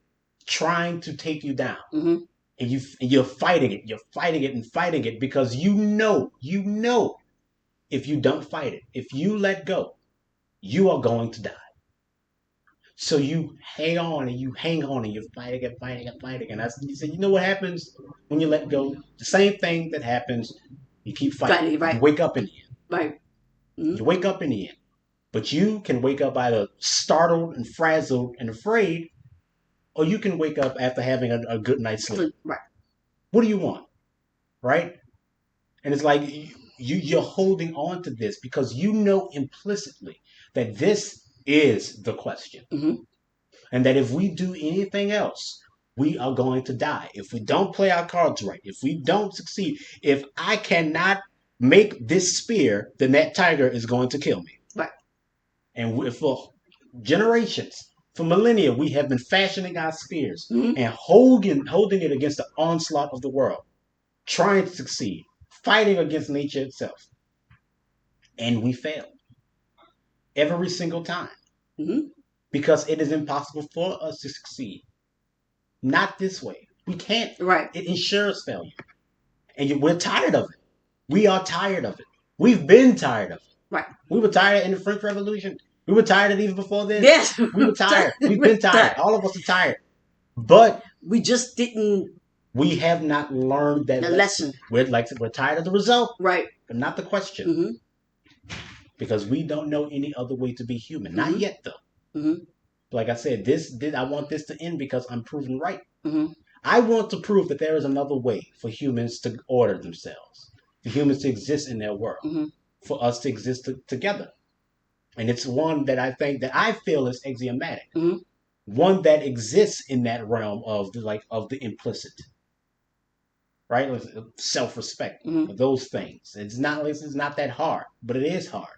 [SPEAKER 1] trying to take you down,
[SPEAKER 2] Mm-hmm.
[SPEAKER 1] and you're fighting it. You're fighting it and fighting it because you know, if you don't fight it, if you let go, you are going to die. So you hang on and you hang on and you're fighting and fighting and fighting. And you say, you know what happens when you let go? The same thing that happens. You keep fighting.
[SPEAKER 2] Right.
[SPEAKER 1] You
[SPEAKER 2] Right.
[SPEAKER 1] wake up in the end.
[SPEAKER 2] Right. Mm-hmm.
[SPEAKER 1] You wake up in the end. But you can wake up either startled and frazzled and afraid, or you can wake up after having a good night's sleep.
[SPEAKER 2] Right.
[SPEAKER 1] What do you want? Right? And it's like you're holding on to this because you know implicitly that this is the question.
[SPEAKER 2] Mm-hmm.
[SPEAKER 1] And that if we do anything else, we are going to die. If we don't play our cards right, if we don't succeed, if I cannot make this spear, then that tiger is going to kill me.
[SPEAKER 2] Right.
[SPEAKER 1] And for generations, for millennia, we have been fashioning our spears
[SPEAKER 2] Mm-hmm.
[SPEAKER 1] and holding it against the onslaught of the world, trying to succeed, fighting against nature itself. And we fail every single time
[SPEAKER 2] Mm-hmm.
[SPEAKER 1] because it is impossible for us to succeed. Not this way. We can't.
[SPEAKER 2] Right.
[SPEAKER 1] It ensures failure. And we're tired of it. We are tired of it. We've been tired of it.
[SPEAKER 2] Right.
[SPEAKER 1] We were tired in the French Revolution. We were tired of it even before then.
[SPEAKER 2] Yes.
[SPEAKER 1] We were tired. We've been tired. All of us are tired. But
[SPEAKER 2] we just didn't.
[SPEAKER 1] We have not learned that
[SPEAKER 2] the lesson.
[SPEAKER 1] We're tired of the result.
[SPEAKER 2] Right.
[SPEAKER 1] But not the question.
[SPEAKER 2] Mm-hmm.
[SPEAKER 1] Because we don't know any other way to be human.
[SPEAKER 2] Mm-hmm.
[SPEAKER 1] Not yet, though.
[SPEAKER 2] Mm-hmm.
[SPEAKER 1] Like I said, I want this to end because I'm proven right.
[SPEAKER 2] Mm-hmm.
[SPEAKER 1] I want to prove that there is another way for humans to order themselves, for humans to exist in their world,
[SPEAKER 2] Mm-hmm.
[SPEAKER 1] for us to exist together. And it's one that I feel is axiomatic,
[SPEAKER 2] Mm-hmm.
[SPEAKER 1] one that exists in that realm of the implicit, right? Self-respect,
[SPEAKER 2] Mm-hmm.
[SPEAKER 1] those things. It's not that hard, but it is hard.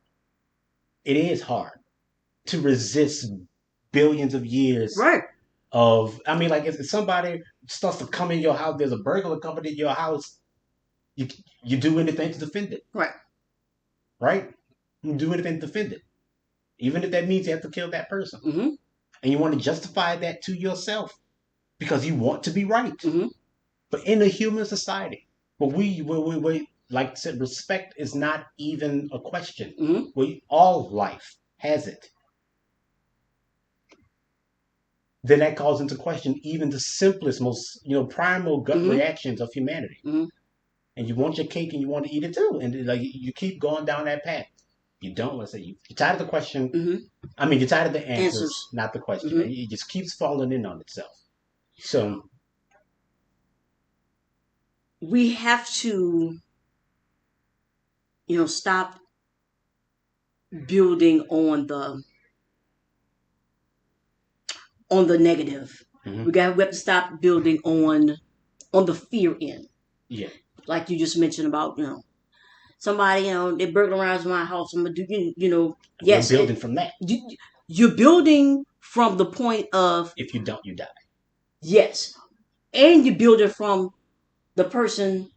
[SPEAKER 1] It is hard to resist billions of years
[SPEAKER 2] Right.
[SPEAKER 1] if somebody starts to come in your house, there's a burglar coming in your house, you do anything to defend it.
[SPEAKER 2] Right.
[SPEAKER 1] right? You do anything to defend it, even if that means you have to kill that person,
[SPEAKER 2] Mm-hmm.
[SPEAKER 1] and you want to justify that to yourself because you want to be right.
[SPEAKER 2] Mm-hmm.
[SPEAKER 1] But in a human society, but we like I said, respect is not even a question.
[SPEAKER 2] Mm-hmm.
[SPEAKER 1] We all life has it. Then that calls into question even the simplest, most primal gut
[SPEAKER 2] Mm-hmm.
[SPEAKER 1] reactions of humanity.
[SPEAKER 2] Mm-hmm.
[SPEAKER 1] And you want your cake and you want to eat it too, and like you keep going down that path. You don't. Let's say you're tired of the question.
[SPEAKER 2] Mm-hmm.
[SPEAKER 1] I mean, you're tired of the answers,
[SPEAKER 2] Answers.
[SPEAKER 1] not the question.
[SPEAKER 2] Mm-hmm.
[SPEAKER 1] It just keeps falling in on itself. So,
[SPEAKER 2] We have to, stop building on the negative.
[SPEAKER 1] mhm,
[SPEAKER 2] We have to stop building on the fear end.
[SPEAKER 1] yeah,
[SPEAKER 2] Like you just mentioned about, somebody, they burglarized my house. I'm gonna do,
[SPEAKER 1] we're
[SPEAKER 2] yes,
[SPEAKER 1] building from that.
[SPEAKER 2] you're building from the point of
[SPEAKER 1] If you don't, you die.
[SPEAKER 2] yes, and you're building from the person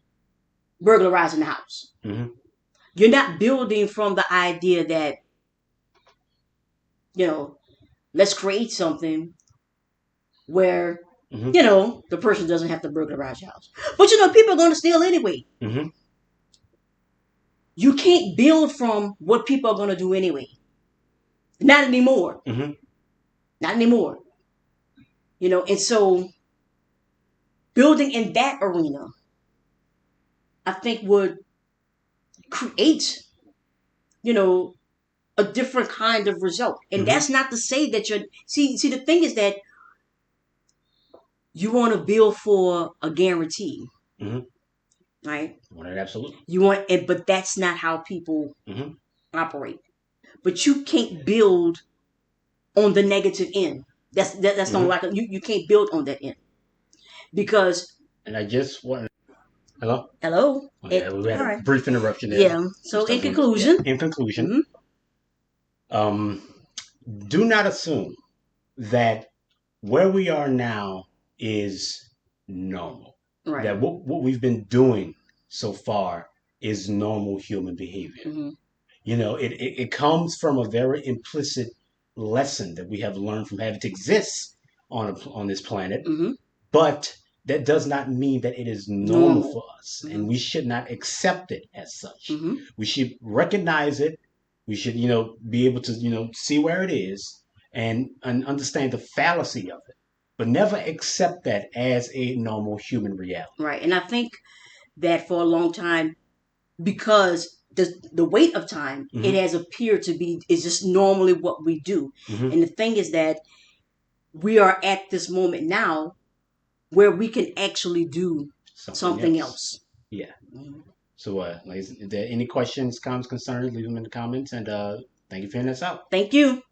[SPEAKER 2] burglarizing the house.
[SPEAKER 1] Hmm.
[SPEAKER 2] You're not building from the idea that you know, let's create something where
[SPEAKER 1] Hmm.
[SPEAKER 2] the person doesn't have to burglarize your house. But people are going to steal anyway.
[SPEAKER 1] Hmm.
[SPEAKER 2] You can't build from what people are going to do anyway. Not anymore.
[SPEAKER 1] Hmm.
[SPEAKER 2] Not anymore. And so building in that arena, I think would create, you know, a different kind of result. And
[SPEAKER 1] Hmm.
[SPEAKER 2] that's not to say that you're see the thing is that you want to build for a guarantee,
[SPEAKER 1] Hmm.
[SPEAKER 2] right?
[SPEAKER 1] Want it absolute.
[SPEAKER 2] You want it, but that's not how people
[SPEAKER 1] Hmm.
[SPEAKER 2] operate. But you can't build on the negative end. That's not
[SPEAKER 1] Hmm.
[SPEAKER 2] like you can't build on that end because
[SPEAKER 1] And I just want. Hello.
[SPEAKER 2] hello,
[SPEAKER 1] Oh, yeah, we had
[SPEAKER 2] all
[SPEAKER 1] a
[SPEAKER 2] right,
[SPEAKER 1] brief interruption there.
[SPEAKER 2] yeah.
[SPEAKER 1] Some
[SPEAKER 2] So in
[SPEAKER 1] stuff going. Yeah.
[SPEAKER 2] conclusion,
[SPEAKER 1] In conclusion,
[SPEAKER 2] mhm,
[SPEAKER 1] um, do not assume that where we are now is normal.
[SPEAKER 2] right,
[SPEAKER 1] That what we've been doing so far is normal human behavior.
[SPEAKER 2] hmm
[SPEAKER 1] It comes from a very implicit lesson that we have learned from having to exist on this planet,
[SPEAKER 2] hmm
[SPEAKER 1] but that does not mean that it is normal
[SPEAKER 2] normal,
[SPEAKER 1] for us,
[SPEAKER 2] hmm
[SPEAKER 1] and we should not accept it as such.
[SPEAKER 2] hmm
[SPEAKER 1] We should recognize it. We should, be able to, see where it is and understand the fallacy of it, but never accept that as a normal human reality.
[SPEAKER 2] right. And I think that for a long time, because the weight of time, it
[SPEAKER 1] Hmm.
[SPEAKER 2] has appeared to be is just normally what we do.
[SPEAKER 1] Hmm.
[SPEAKER 2] And the thing is that we are at this moment now where we can actually do
[SPEAKER 1] Something
[SPEAKER 2] something
[SPEAKER 1] else.
[SPEAKER 2] else.
[SPEAKER 1] Yeah.
[SPEAKER 2] Mhm.
[SPEAKER 1] So, ladies, if there are any questions, comments, concerns, leave them in the comments, and thank you for hearing us out.
[SPEAKER 2] Thank you.